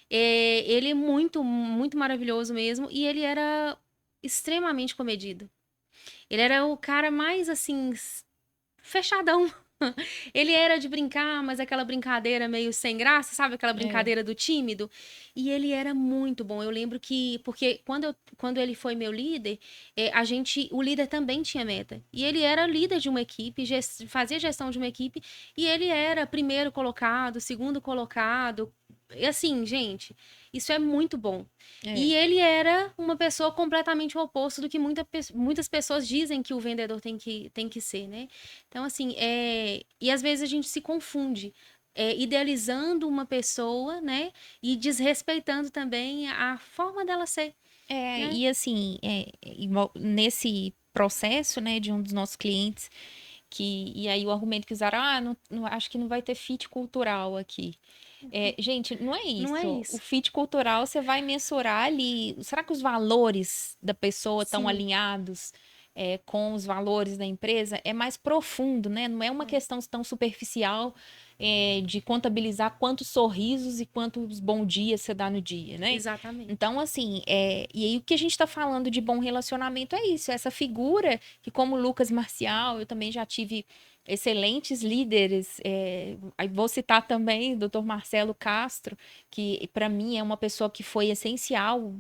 Speaker 1: Ele é muito, muito maravilhoso mesmo. E ele era extremamente comedido. Ele era o cara mais, assim, fechadão. Ele era de brincar, mas aquela brincadeira meio sem graça, sabe? Aquela brincadeira do tímido. E ele era muito bom. Eu lembro que, porque quando ele foi meu líder, o líder também tinha meta. E ele era líder de uma equipe, fazia gestão de uma equipe, e ele era primeiro colocado, segundo colocado. E assim, gente, isso é muito bom. E ele era uma pessoa completamente o oposto do que muitas pessoas dizem que o vendedor tem que ser, né? Então, assim, e às vezes a gente se confunde, idealizando uma pessoa, né? E desrespeitando também a forma dela ser. Né?
Speaker 2: E assim, nesse processo, né, de um dos nossos clientes, e aí o argumento que usaram, acho que não vai ter fit cultural aqui. Gente, não é isso.
Speaker 1: Não é isso.
Speaker 2: O fit cultural você vai mensurar ali. Será que os valores da pessoa estão alinhados com os valores da empresa? É mais profundo, né? Não é uma questão tão superficial de contabilizar quantos sorrisos e quantos bom dias você dá no dia, né?
Speaker 1: Exatamente.
Speaker 2: Então, assim, e aí o que a gente tá falando de bom relacionamento é isso, essa figura que, como o Lucas Marcial, eu também já tive excelentes líderes. Aí vou citar também o Dr. Marcelo Castro, que para mim é uma pessoa que foi essencial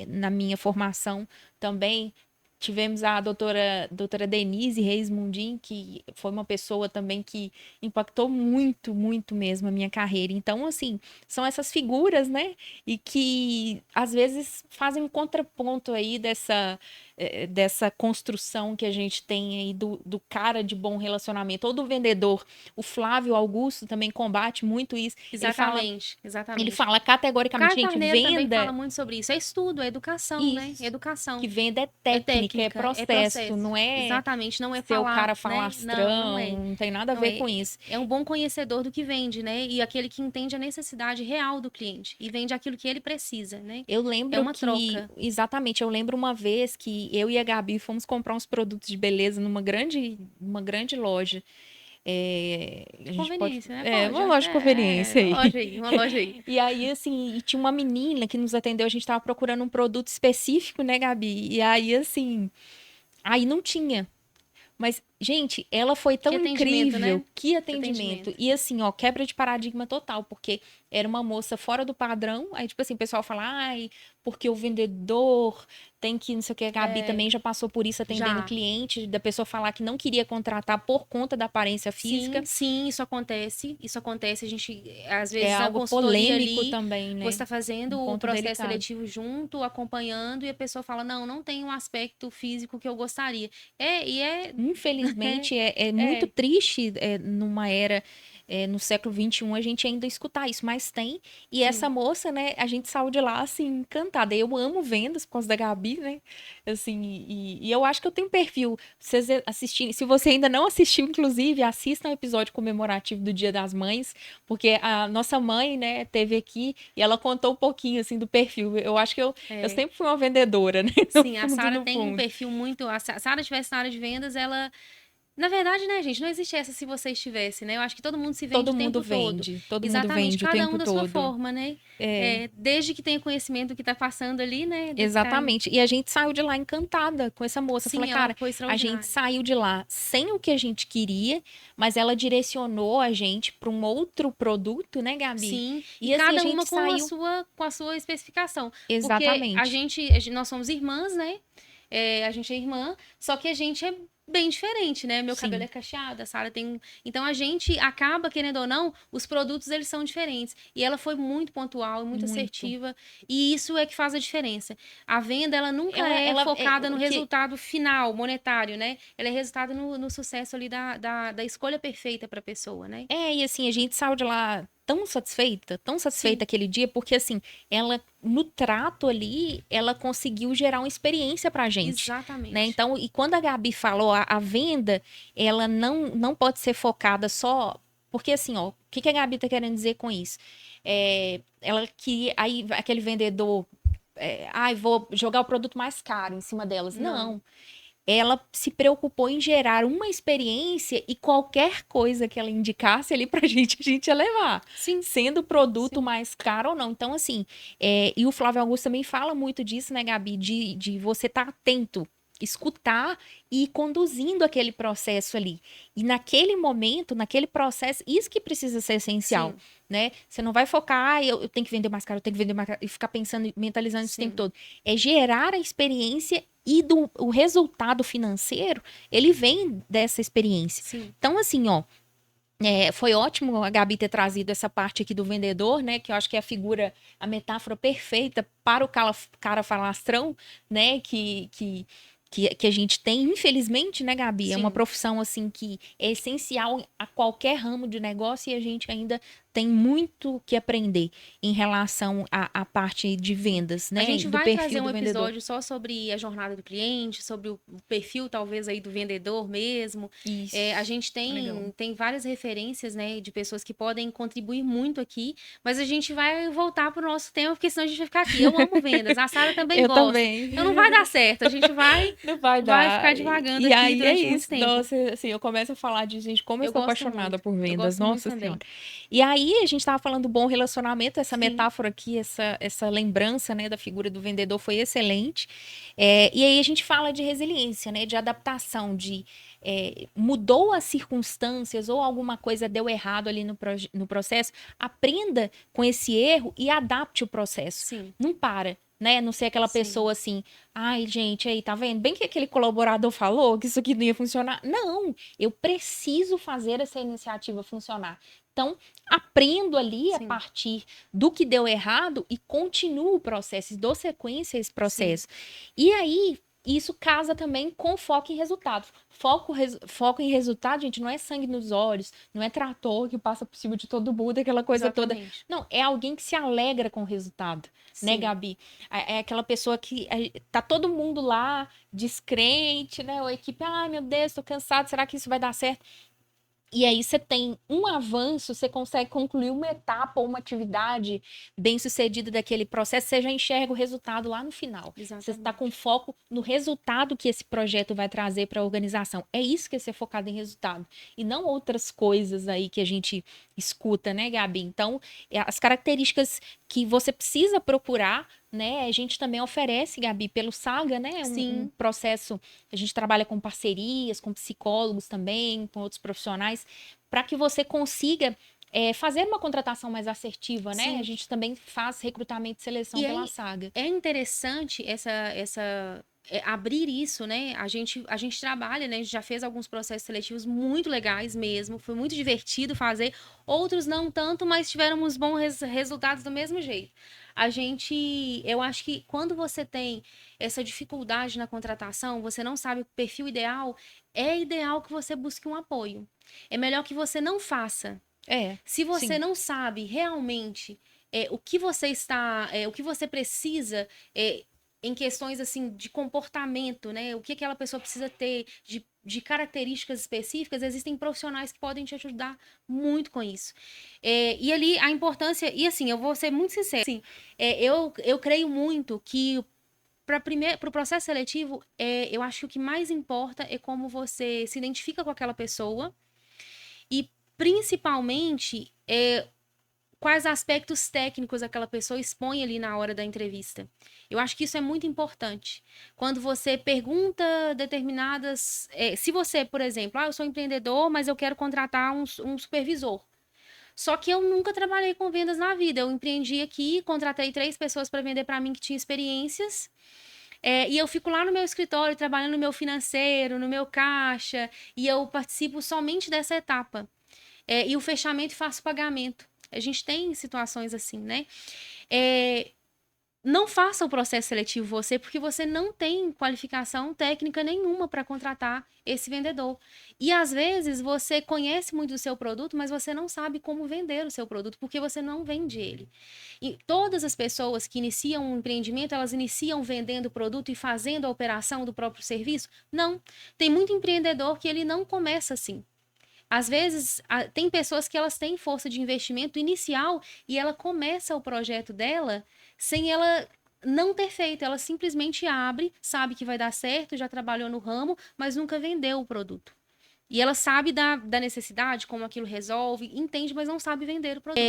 Speaker 2: na minha formação também. Tivemos a doutora Denise Reis Mundim, que foi uma pessoa também que impactou muito, muito mesmo a minha carreira. Então, assim, são essas figuras, né? E que às vezes fazem um contraponto aí dessa construção que a gente tem aí do cara de bom relacionamento, ou do vendedor. O Flávio Augusto também combate muito isso.
Speaker 1: Exatamente,
Speaker 2: Ele
Speaker 1: exatamente.
Speaker 2: fala
Speaker 1: O Caio
Speaker 2: categoricamente, gente,
Speaker 1: Carneiro também fala
Speaker 2: venda.
Speaker 1: muito sobre isso. É estudo, é educação, né?
Speaker 2: Isso.
Speaker 1: Educação.
Speaker 2: Que venda é
Speaker 1: É
Speaker 2: técnica, é
Speaker 1: técnica, é
Speaker 2: processo,
Speaker 1: processo.
Speaker 2: não é
Speaker 1: Exatamente, não é
Speaker 2: ser o
Speaker 1: falar,
Speaker 2: cara
Speaker 1: né? Não, não
Speaker 2: falastrão,
Speaker 1: é.
Speaker 2: não tem nada a
Speaker 1: Não
Speaker 2: ver
Speaker 1: é.
Speaker 2: com isso.
Speaker 1: É um bom conhecedor do que vende, né? E aquele que entende a necessidade real do cliente e vende aquilo que ele precisa, né?
Speaker 2: Eu
Speaker 1: É
Speaker 2: lembro
Speaker 1: uma troca.
Speaker 2: exatamente, eu lembro uma vez que eu e a Gabi fomos comprar uns produtos de beleza uma grande loja. A
Speaker 1: De
Speaker 2: gente pode.
Speaker 1: conveniência, né?
Speaker 2: Uma
Speaker 1: Pode.
Speaker 2: loja de conveniência
Speaker 1: Uma
Speaker 2: aí.
Speaker 1: loja aí, uma loja aí.
Speaker 2: E aí, assim, e tinha uma menina que nos atendeu, a gente tava procurando um produto específico, né, Gabi? E aí, assim, aí não tinha. Mas, gente, ela foi
Speaker 1: Que
Speaker 2: tão
Speaker 1: atendimento,
Speaker 2: incrível,
Speaker 1: né?
Speaker 2: que
Speaker 1: Que
Speaker 2: atendimento.
Speaker 1: atendimento.
Speaker 2: E assim, ó, quebra de paradigma total, porque era uma moça fora do padrão. Aí, tipo assim, o pessoal fala, ai, porque o vendedor tem que, não sei o que, a Gabi
Speaker 1: É,
Speaker 2: também já passou por isso atendendo
Speaker 1: já.
Speaker 2: cliente, da pessoa falar que não queria contratar por conta da aparência
Speaker 1: Sim,
Speaker 2: física.
Speaker 1: sim, isso acontece. Isso acontece. A gente, às
Speaker 2: É
Speaker 1: vezes, na
Speaker 2: algo
Speaker 1: consultoria
Speaker 2: polêmico
Speaker 1: ali,
Speaker 2: também,
Speaker 1: você
Speaker 2: né?
Speaker 1: está
Speaker 2: Um
Speaker 1: fazendo o
Speaker 2: ponto
Speaker 1: processo
Speaker 2: delicado.
Speaker 1: seletivo junto, acompanhando, e a pessoa fala, não, não tem um aspecto físico que eu gostaria. E é,
Speaker 2: Infelizmente, é muito
Speaker 1: é,
Speaker 2: triste numa era, no século XXI, a gente ainda escutar isso, mas tem. E essa
Speaker 1: sim.
Speaker 2: moça, né, a gente saiu de lá, assim, encantada. Eu amo vendas por causa da Gabi, né? Assim, e eu acho que eu tenho perfil. Vocês assistirem, se você ainda não assistiu, inclusive, assista um episódio comemorativo do Dia das Mães, porque a nossa mãe, né, teve aqui e ela contou um pouquinho, assim, do perfil. Eu acho que eu
Speaker 1: É.
Speaker 2: sempre fui uma vendedora, né? No
Speaker 1: Sim, a
Speaker 2: fundo,
Speaker 1: Sara
Speaker 2: no
Speaker 1: tem um
Speaker 2: fundo.
Speaker 1: perfil muito. Se a Sara estivesse na área de vendas, ela. Na verdade, né, gente, não existe essa se você estivesse, né? Eu acho que todo mundo se vende o tempo todo.
Speaker 2: Todo mundo
Speaker 1: Exatamente,
Speaker 2: vende o
Speaker 1: cada um
Speaker 2: tempo
Speaker 1: da sua
Speaker 2: todo.
Speaker 1: forma, né?
Speaker 2: É,
Speaker 1: Desde que tenha conhecimento do que tá passando ali, né?
Speaker 2: exatamente. E a gente saiu de lá encantada com essa moça. Eu falei,
Speaker 1: Sim, ela
Speaker 2: cara,
Speaker 1: foi
Speaker 2: a gente
Speaker 1: extraordinária.
Speaker 2: saiu de lá sem o que a gente queria, mas ela direcionou a gente para um outro produto, né, Gabi?
Speaker 1: Sim, e
Speaker 2: E assim, a
Speaker 1: cada uma
Speaker 2: gente saiu.
Speaker 1: com a sua especificação. Porque
Speaker 2: Exatamente.
Speaker 1: nós somos irmãs, né? A gente é irmã, só que a gente é bem diferente, né? Meu cabelo
Speaker 2: Sim,
Speaker 1: é cacheado, a Sara tem um. Então a gente acaba, querendo ou não, os produtos eles são diferentes. E ela foi muito pontual, muito
Speaker 2: muito.
Speaker 1: assertiva, e isso é que faz a diferença. A venda, ela nunca é
Speaker 2: Ela é
Speaker 1: focada no
Speaker 2: o que
Speaker 1: resultado final, monetário, né? Ela é resultado no sucesso ali da escolha perfeita para a pessoa, né?
Speaker 2: e assim, a gente saiu de lá tão satisfeita
Speaker 1: Sim,
Speaker 2: aquele dia, porque assim, ela, no trato ali, ela conseguiu gerar uma experiência pra gente, né?
Speaker 1: exatamente.
Speaker 2: Então, e quando a Gabi falou, a venda, ela não pode ser focada só, porque assim, ó, o que que a Gabi tá querendo dizer com isso? Ela queria, aí aquele vendedor, ai, vou jogar o produto mais caro em cima delas.
Speaker 1: Não.
Speaker 2: Não, ela se preocupou em gerar uma experiência e qualquer coisa que ela indicasse ali pra gente, a gente ia levar.
Speaker 1: Sim,
Speaker 2: Sendo o produto
Speaker 1: sim.
Speaker 2: mais caro ou não. Então, assim, e o Flávio Augusto também fala muito disso, né, Gabi? De você estar atento, escutar e ir conduzindo aquele processo ali. E naquele momento, naquele processo, isso que precisa ser essencial,
Speaker 1: Sim,
Speaker 2: né? Você não vai focar, eu tenho que vender mais caro, eu tenho que vender mais caro, e ficar pensando, mentalizando isso o tempo
Speaker 1: sim,
Speaker 2: todo. É gerar a experiência e o resultado financeiro, ele vem dessa experiência.
Speaker 1: sim.
Speaker 2: Então, assim, ó, foi ótimo a Gabi ter trazido essa parte aqui do vendedor, né? Que eu acho que é a figura, a metáfora perfeita para o cara falastrão, né? Que a gente tem, infelizmente, né, Gabi? É uma
Speaker 1: Sim.
Speaker 2: profissão, assim, que é essencial a qualquer ramo de negócio e a gente ainda tem muito que aprender em relação à parte de vendas,
Speaker 1: A
Speaker 2: né?
Speaker 1: gente
Speaker 2: Do
Speaker 1: vai trazer
Speaker 2: perfil
Speaker 1: um
Speaker 2: do vendedor.
Speaker 1: episódio só sobre a jornada do cliente, sobre o perfil, talvez, aí do vendedor mesmo. A
Speaker 2: Isso.
Speaker 1: gente
Speaker 2: Legal.
Speaker 1: tem várias referências, né, de pessoas que podem contribuir muito aqui, mas a gente vai voltar para o nosso tema, porque senão a gente vai ficar aqui. Eu amo vendas, a Sara também
Speaker 2: Eu
Speaker 1: gosta.
Speaker 2: também.
Speaker 1: Então não vai dar certo. A gente vai
Speaker 2: Não vai
Speaker 1: Vai
Speaker 2: dar.
Speaker 1: ficar divagando
Speaker 2: E
Speaker 1: aqui
Speaker 2: aí é
Speaker 1: durante muito
Speaker 2: isso.
Speaker 1: tempo.
Speaker 2: Nossa, assim, eu começo a falar de gente, como eu
Speaker 1: Eu
Speaker 2: sou
Speaker 1: gosto
Speaker 2: apaixonada
Speaker 1: muito.
Speaker 2: por
Speaker 1: Eu
Speaker 2: vendas.
Speaker 1: gosto muito
Speaker 2: Nossa Senhora.
Speaker 1: também.
Speaker 2: E aí a gente estava falando do bom relacionamento, essa
Speaker 1: Sim,
Speaker 2: metáfora aqui, essa lembrança, né, da figura do vendedor foi excelente. E aí a gente fala de resiliência, né, de adaptação, mudou as circunstâncias ou alguma coisa deu errado ali no processo, aprenda com esse erro e adapte o processo.
Speaker 1: sim,
Speaker 2: Não para. Né? Não ser aquela
Speaker 1: sim,
Speaker 2: pessoa assim, ai, gente, aí, tá vendo? Bem que aquele colaborador falou que isso aqui não ia funcionar. Não, eu preciso fazer essa iniciativa funcionar. Então, aprendo ali a
Speaker 1: sim,
Speaker 2: partir do que deu errado e continuo o processo, e dou sequência a esse
Speaker 1: sim.
Speaker 2: processo. E aí, isso casa também com foco em resultado. Foco em resultado, gente, não é sangue nos olhos, não é trator que passa por cima de todo mundo, aquela coisa toda.
Speaker 1: Exatamente.
Speaker 2: Não, é alguém que se alegra com o resultado, né,
Speaker 1: Sim,
Speaker 2: Gabi? É aquela pessoa que tá todo mundo lá, descrente, né? Ou a equipe, ai meu Deus, tô cansado, será que isso vai dar certo? E aí você tem um avanço, você consegue concluir uma etapa ou uma atividade bem sucedida daquele processo, você já enxerga o resultado lá no final. Você está com
Speaker 1: exatamente.
Speaker 2: foco no resultado que esse projeto vai trazer para a organização. É isso que é ser focado em resultado. E não outras coisas aí que a gente escuta, né, Gabi? Então, as características que você precisa procurar, né? A gente também oferece, Gabi, pelo Saga, né? Um
Speaker 1: Sim,
Speaker 2: processo. A gente trabalha com parcerias, com psicólogos também, com outros profissionais, para que você consiga fazer uma contratação mais assertiva, né? A
Speaker 1: sim.
Speaker 2: gente também faz recrutamento e seleção
Speaker 1: E
Speaker 2: pela
Speaker 1: aí
Speaker 2: Saga.
Speaker 1: é interessante abrir isso, né? A gente trabalha, né? A gente já fez alguns processos seletivos muito legais mesmo. Foi muito divertido fazer. Outros não tanto, mas tivemos bons resultados do mesmo jeito. Eu acho que quando você tem essa dificuldade na contratação, você não sabe o perfil ideal, é ideal que você busque um apoio. É melhor que você não faça. Se você
Speaker 2: Sim.
Speaker 1: não sabe realmente o que você o que você precisa em questões assim de comportamento, né? O que aquela pessoa precisa ter de características específicas, existem profissionais que podem te ajudar muito com isso. E ali a importância, e assim, eu vou ser muito sincera, assim, eu creio muito que para o processo seletivo, eu acho que o que mais importa é como você se identifica com aquela pessoa e principalmente quais aspectos técnicos aquela pessoa expõe ali na hora da entrevista. Eu acho que isso é muito importante. Quando você pergunta determinadas. Se você, por exemplo, eu sou empreendedor, mas eu quero contratar um supervisor. Só que eu nunca trabalhei com vendas na vida. Eu empreendi aqui, contratei 3 pessoas para vender para mim que tinham experiências. E eu fico lá no meu escritório trabalhando no meu financeiro, no meu caixa, e eu participo somente dessa etapa. E o fechamento e faço pagamento. A gente tem situações assim, né? É, não faça o processo seletivo você, porque você não tem qualificação técnica nenhuma para contratar esse vendedor. E às vezes você conhece muito do seu produto, mas você não sabe como vender o seu produto, porque você não vende ele. E todas as pessoas que iniciam um empreendimento, elas iniciam vendendo o produto e fazendo a operação do próprio serviço? Não. Tem muito empreendedor que ele não começa assim. Às vezes, tem pessoas que elas têm força de investimento inicial e ela começa o projeto dela sem ela não ter feito. Ela simplesmente abre, sabe que vai dar certo, já trabalhou no ramo, mas nunca vendeu o produto. E ela sabe da necessidade, como aquilo resolve, entende, mas não sabe vender o produto.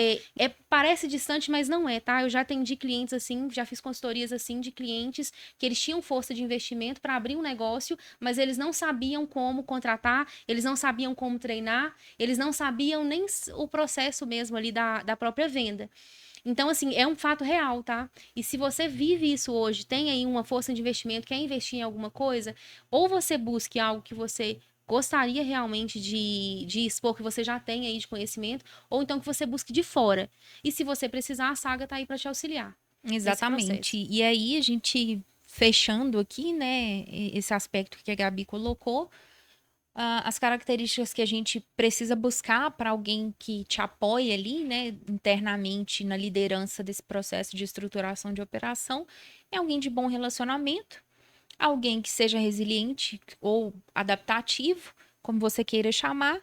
Speaker 1: Parece distante, mas não é, tá? Eu já atendi clientes assim, já fiz consultorias assim de clientes que eles tinham força de investimento para abrir um negócio, mas eles não sabiam como contratar, eles não sabiam como treinar, eles não sabiam nem o processo mesmo ali da própria venda. Então, assim, é um fato real, tá? E se você vive isso hoje, tem aí uma força de investimento, quer investir em alguma coisa, ou você busque algo que você gostaria realmente de expor, que você já tem aí de conhecimento, ou então que você busque de fora. E se você precisar, a Saga tá aí para te auxiliar nesse processo.
Speaker 2: Exatamente. E aí a gente fechando aqui, né, esse aspecto que a Gabi colocou, as características que a gente precisa buscar para alguém que te apoie ali, né, internamente na liderança desse processo de estruturação de operação, é alguém de bom relacionamento, alguém que seja resiliente ou adaptativo, como você queira chamar,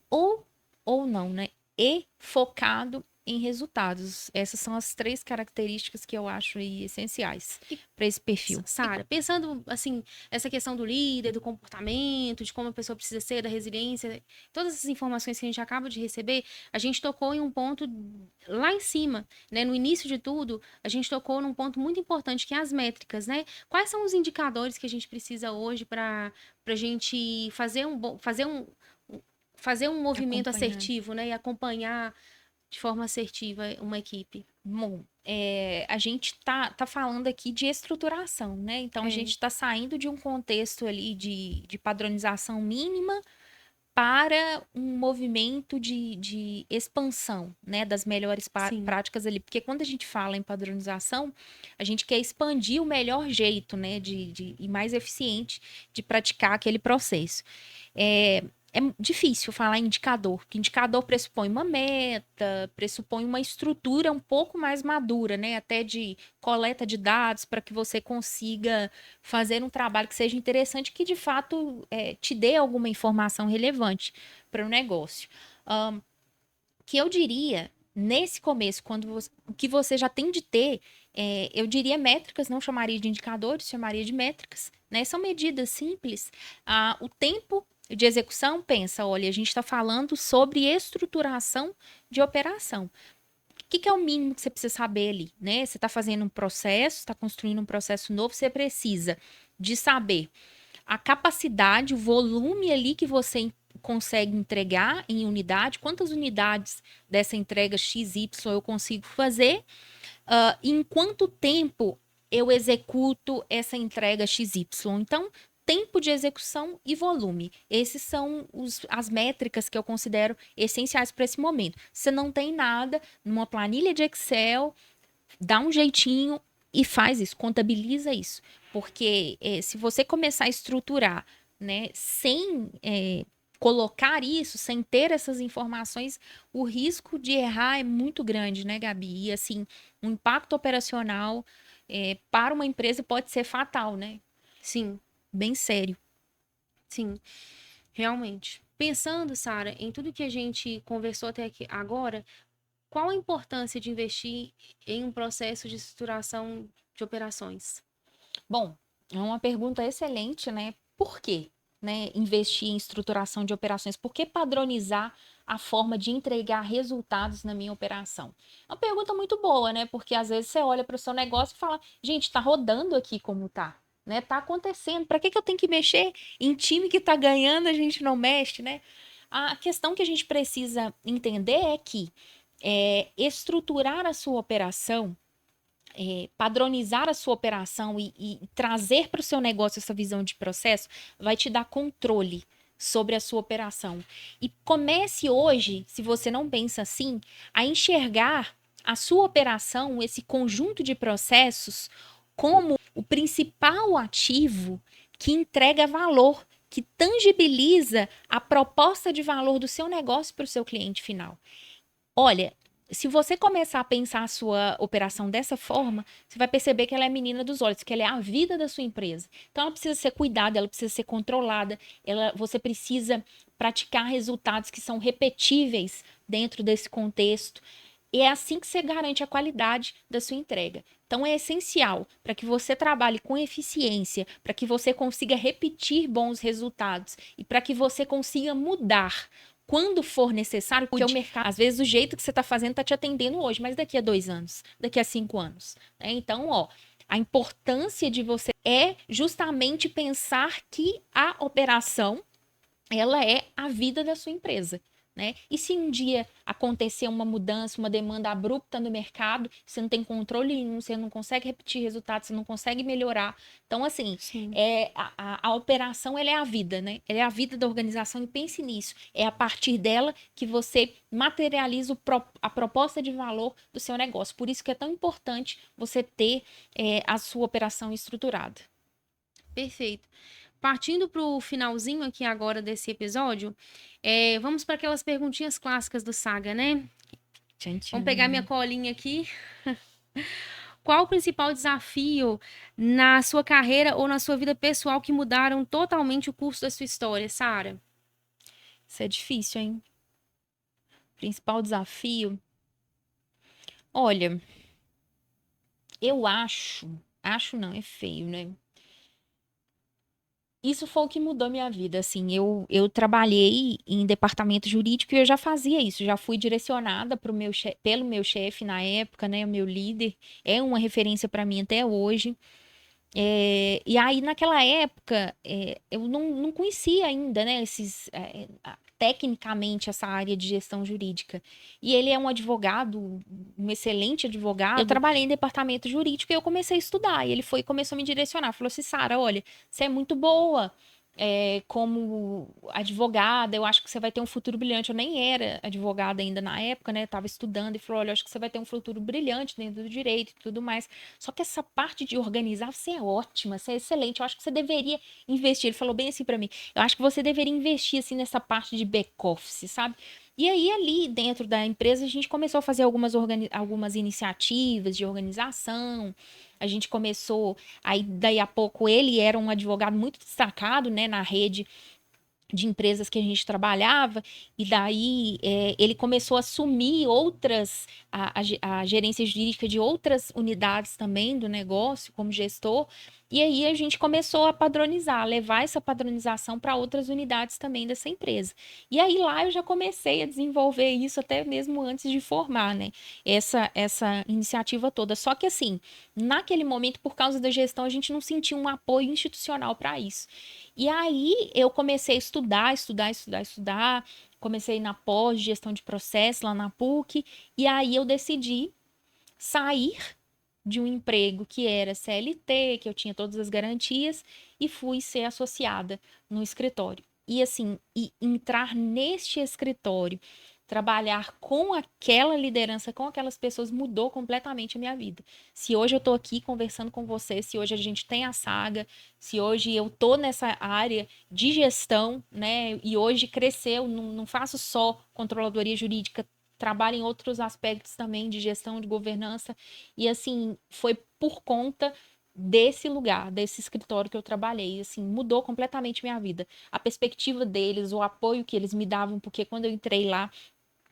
Speaker 2: ou, ou não, né? E focado em resultados. Essas são as 3 características que eu acho aí essenciais para esse perfil.
Speaker 1: Sara, pensando assim, essa questão do líder, do comportamento, de como a pessoa precisa ser, da resiliência, todas essas informações que a gente acaba de receber, a gente tocou em um ponto lá em cima, né? No início de tudo, a gente tocou num ponto muito importante, que é as métricas, né? Quais são os indicadores que a gente precisa hoje para a gente fazer um movimento
Speaker 2: Acompanhar.
Speaker 1: assertivo, né? E acompanhar de forma assertiva uma equipe?
Speaker 2: Bom, a gente tá falando aqui de estruturação, né? Então, a gente
Speaker 1: É,
Speaker 2: está saindo de um contexto ali de padronização mínima para um movimento de expansão, né? Das melhores
Speaker 1: sim,
Speaker 2: práticas ali. Porque quando a gente fala em padronização, a gente quer expandir o melhor jeito, né? E mais eficiente de praticar aquele processo. É, é difícil falar em indicador, porque indicador pressupõe uma meta, pressupõe uma estrutura um pouco mais madura, né? Até de coleta de dados para que você consiga fazer um trabalho que seja interessante, que de fato te dê alguma informação relevante para o negócio. Que eu diria, nesse começo, o que você já tem de ter, eu diria métricas, não chamaria de indicadores, chamaria de métricas, né? São medidas simples. O tempo de execução, pensa, olha, a gente está falando sobre estruturação de operação. O que é o mínimo que você precisa saber ali, né? Você está fazendo um processo, está construindo um processo novo, você precisa de saber a capacidade, o volume ali que você consegue entregar em unidade, quantas unidades dessa entrega XY eu consigo fazer, em quanto tempo eu executo essa entrega XY. Então, tempo de execução e volume. Esses são as métricas que eu considero essenciais para esse momento. Você não tem nada numa planilha de Excel, dá um jeitinho e faz isso, contabiliza isso. Porque se você começar a estruturar, né, sem colocar isso, sem ter essas informações, o risco de errar é muito grande, né, Gabi? E assim, o impacto operacional para uma empresa pode ser fatal, né?
Speaker 1: sim,
Speaker 2: Bem sério.
Speaker 1: sim, realmente. Pensando, Sara, em tudo que a gente conversou até aqui agora, qual a importância de investir em um processo de estruturação de operações?
Speaker 2: Bom, é uma pergunta excelente, né? Por quê, né, investir em estruturação de operações? Por que padronizar a forma de entregar resultados na minha operação? É uma pergunta muito boa, né? Porque às vezes você olha para o seu negócio e fala, gente, tá rodando aqui como tá, né? Tá acontecendo. Para que eu tenho que mexer em time que tá ganhando, a gente não mexe, né? A questão que a gente precisa entender é que estruturar a sua operação, padronizar a sua operação e trazer para o seu negócio essa visão de processo vai te dar controle sobre a sua operação. E comece hoje, se você não pensa assim, a enxergar a sua operação, esse conjunto de processos, como o principal ativo que entrega valor, que tangibiliza a proposta de valor do seu negócio para o seu cliente final. Olha, se você começar a pensar a sua operação dessa forma, você vai perceber que ela é a menina dos olhos, que ela é a vida da sua empresa. Então, ela precisa ser cuidada, ela precisa ser controlada, você precisa praticar resultados que são repetíveis dentro desse contexto. E é assim que você garante a qualidade da sua entrega. Então, é essencial para que você trabalhe com eficiência, para que você consiga repetir bons resultados e para que você consiga mudar quando for necessário, porque o mercado, às vezes, o jeito que você está fazendo está te atendendo hoje, mas daqui a 2 anos, daqui a 5 anos, né? Então, ó, a importância de você é justamente pensar que a operação ela é a vida da sua empresa, né? E se um dia acontecer uma mudança, uma demanda abrupta no mercado, você não tem controle nenhum, você não consegue repetir resultados, você não consegue melhorar. Então, assim,
Speaker 1: Sim,
Speaker 2: a operação ela é a vida, né? Ela é a vida da organização e pense nisso. É a partir dela que você materializa a proposta de valor do seu negócio. Por isso que é tão importante você ter a sua operação estruturada.
Speaker 1: perfeito. Partindo para o finalzinho aqui agora desse episódio, vamos para aquelas perguntinhas clássicas do Saga, né?
Speaker 2: Tchan,
Speaker 1: Vamos pegar
Speaker 2: tchan.
Speaker 1: minha colinha aqui. Qual o principal desafio na sua carreira ou na sua vida pessoal que mudaram totalmente o curso da sua história, Sara?
Speaker 2: Isso é difícil, hein? Principal desafio. Olha, eu acho não, é feio, né? Isso foi o que mudou minha vida, assim, eu trabalhei em departamento jurídico e eu já fazia isso, já fui direcionada pelo meu chefe na época, né, o meu líder, é uma referência para mim até hoje. E aí, naquela época, eu não conhecia ainda, né, tecnicamente essa área de gestão jurídica. E ele é um advogado, um excelente advogado. Eu trabalhei em departamento jurídico e eu comecei a estudar. E ele começou a me direcionar. Falou assim, Sara, olha, você é muito boa. Como advogada, eu acho que você vai ter um futuro brilhante. Eu nem era advogada ainda na época, né? Estava estudando e falou: olha, eu acho que você vai ter um futuro brilhante dentro do direito e tudo mais. Só que essa parte de organizar, você é ótima, você é excelente. Eu acho que você deveria investir. Ele falou bem assim pra mim. Eu acho que você deveria investir assim nessa parte de back office, sabe? E aí, ali dentro da empresa, a gente começou a fazer algumas iniciativas de organização. A gente começou, aí daí a pouco ele era um advogado muito destacado, né, na rede de empresas que a gente trabalhava, e daí ele começou a assumir a gerência jurídica de outras unidades também do negócio, como gestor, e aí a gente começou a padronizar, levar essa padronização para outras unidades também dessa empresa. E aí lá eu já comecei a desenvolver isso até mesmo antes de formar, né? Essa iniciativa toda. Só que assim, naquele momento, por causa da gestão, a gente não sentia um apoio institucional para isso. E aí eu comecei a estudar. Comecei na pós gestão de processo lá na PUC. E aí eu decidi sair de um emprego que era CLT, que eu tinha todas as garantias, e fui ser associada no escritório. E assim, entrar neste escritório, trabalhar com aquela liderança, com aquelas pessoas, mudou completamente a minha vida. Se hoje eu estou aqui conversando com você, se hoje a gente tem a saga, se hoje eu estou nessa área de gestão, né, e hoje cresceu, não faço só controladoria jurídica, trabalho em outros aspectos também de gestão, de governança, e assim, foi por conta desse lugar, desse escritório que eu trabalhei, assim, mudou completamente minha vida. A perspectiva deles, o apoio que eles me davam, porque quando eu entrei lá,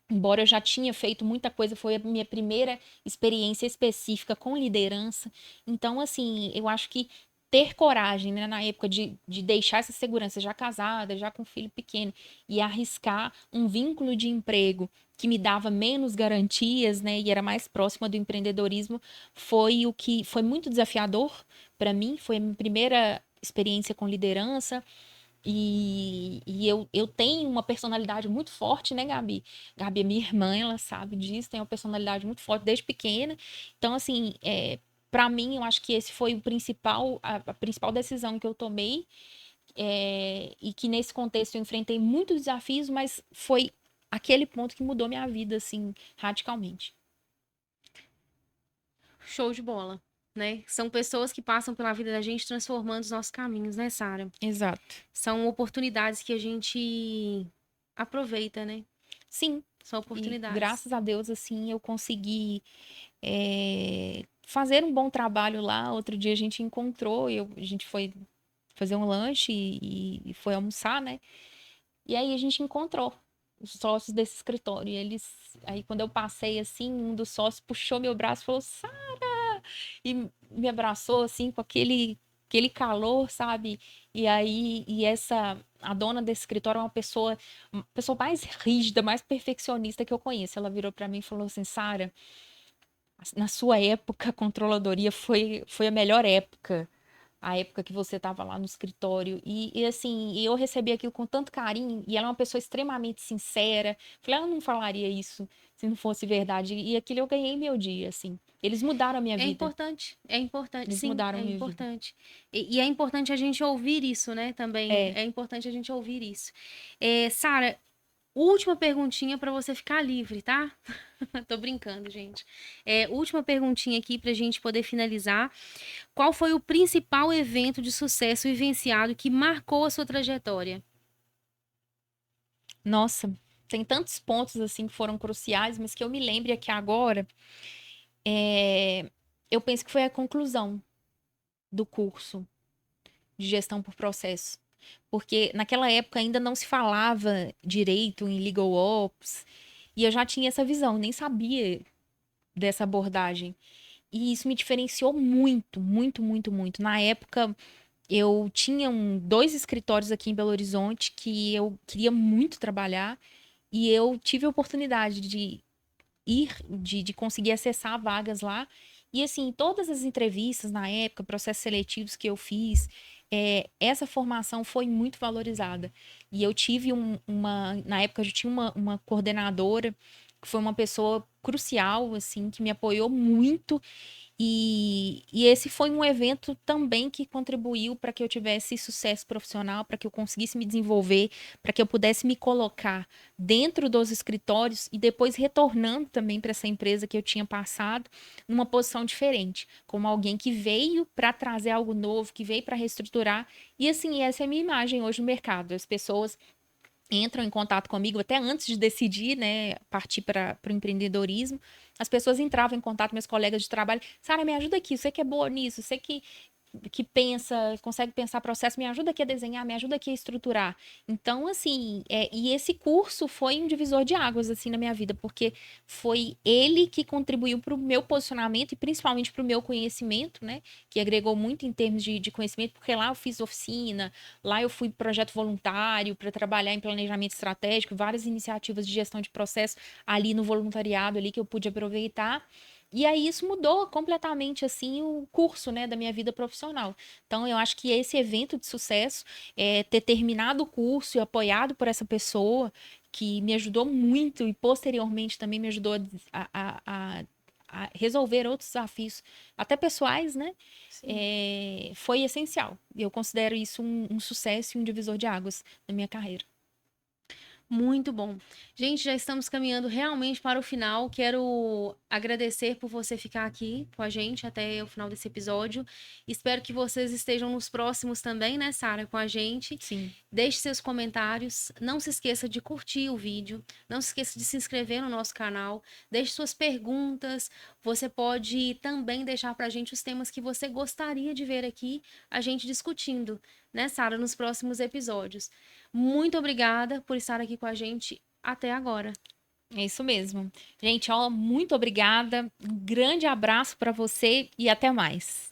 Speaker 2: embora eu já tinha feito muita coisa, foi a minha primeira experiência específica com liderança. Então, assim, eu acho que ter coragem, né, na época de deixar essa segurança já casada, já com filho pequeno, e arriscar um vínculo de emprego que me dava menos garantias, né, e era mais próxima do empreendedorismo, foi o que foi muito desafiador para mim, foi a minha primeira experiência com liderança. E eu tenho uma personalidade muito forte, né, Gabi? Gabi é minha irmã, ela sabe disso, tem uma personalidade muito forte desde pequena. Então, assim, para mim, eu acho que esse foi a principal decisão que eu tomei. E que nesse contexto eu enfrentei muitos desafios, mas foi aquele ponto que mudou minha vida, assim, radicalmente.
Speaker 1: Show de bola, né? São pessoas que passam pela vida da gente transformando os nossos caminhos, né, Sara?
Speaker 2: Exato.
Speaker 1: São oportunidades que a gente aproveita, né?
Speaker 2: Sim,
Speaker 1: São
Speaker 2: e
Speaker 1: oportunidades.
Speaker 2: graças a Deus, assim, eu consegui fazer um bom trabalho lá. Outro dia a gente encontrou, a gente foi fazer um lanche e foi almoçar, né? E aí a gente encontrou os sócios desse escritório. E aí quando eu passei assim, um dos sócios puxou meu braço e falou, Sara! E me abraçou assim com aquele calor, sabe? E aí, a dona desse escritório é uma pessoa mais rígida, mais perfeccionista que eu conheço. Ela virou para mim e falou assim, Sara, na sua época, a controladoria foi a melhor época. A época que você estava lá no escritório. Assim, eu recebi aquilo com tanto carinho. E ela é uma pessoa extremamente sincera. Falei, ela não falaria isso se não fosse verdade. E aquilo eu ganhei meu dia, assim. Eles mudaram a minha vida.
Speaker 1: É importante,
Speaker 2: Eles
Speaker 1: sim,
Speaker 2: mudaram
Speaker 1: é
Speaker 2: a minha vida.
Speaker 1: importante. E é importante a gente ouvir isso, né, também.
Speaker 2: É,
Speaker 1: É importante a gente ouvir isso. Sara, última perguntinha para você ficar livre, tá? Tô brincando, gente. Última perguntinha aqui pra gente poder finalizar. Qual foi o principal evento de sucesso vivenciado que marcou a sua trajetória?
Speaker 2: nossa, tem tantos pontos, assim, que foram cruciais, mas que eu me lembre aqui agora. é, eu penso que foi a conclusão do curso de gestão por processo. Porque naquela época ainda não se falava direito em legal ops, e eu já tinha essa visão, nem sabia dessa abordagem. E isso me diferenciou muito, muito, muito, muito. Na época, eu tinha dois escritórios aqui em Belo Horizonte que eu queria muito trabalhar e eu tive a oportunidade de conseguir acessar vagas lá. E assim, todas as entrevistas na época, processos seletivos que eu fiz, essa formação foi muito valorizada. E eu tive na época eu tinha uma coordenadora que foi uma pessoa crucial, assim, que me apoiou muito e esse foi um evento também que contribuiu para que eu tivesse sucesso profissional, para que eu conseguisse me desenvolver, para que eu pudesse me colocar dentro dos escritórios e depois retornando também para essa empresa que eu tinha passado numa posição diferente, como alguém que veio para trazer algo novo, que veio para reestruturar. E assim, essa é a minha imagem hoje no mercado. As pessoas entram em contato comigo até antes de decidir, né, partir para o empreendedorismo. As pessoas entravam em contato, meus colegas de trabalho, Sara, me ajuda aqui, você que é boa nisso, você que pensa, consegue pensar processo, me ajuda aqui a desenhar, me ajuda aqui a estruturar. Então, assim, e esse curso foi um divisor de águas, assim, na minha vida, porque foi ele que contribuiu para o meu posicionamento e principalmente para o meu conhecimento, né, que agregou muito em termos de conhecimento, porque lá eu fiz oficina, lá eu fui projeto voluntário para trabalhar em planejamento estratégico, várias iniciativas de gestão de processo ali no voluntariado ali que eu pude aproveitar. E aí isso mudou completamente assim o curso, né, da minha vida profissional. Então eu acho que esse evento de sucesso, ter terminado o curso e apoiado por essa pessoa que me ajudou muito e posteriormente também me ajudou a resolver outros desafios, até pessoais, né? Foi essencial. Eu considero isso um sucesso e um divisor de águas na minha carreira.
Speaker 1: Muito bom. Gente, já estamos caminhando realmente para o final. Quero agradecer por você ficar aqui com a gente até o final desse episódio. Espero que vocês estejam nos próximos também, né, Sara, com a gente.
Speaker 2: Sim.
Speaker 1: Deixe seus comentários. Não se esqueça de curtir o vídeo. Não se esqueça de se inscrever no nosso canal. Deixe suas perguntas. Você pode também deixar para a gente os temas que você gostaria de ver aqui, a gente discutindo, né, Sara, nos próximos episódios. Muito obrigada por estar aqui com a gente até agora.
Speaker 2: É isso mesmo. Gente, ó, muito obrigada. Um grande abraço para você e até mais.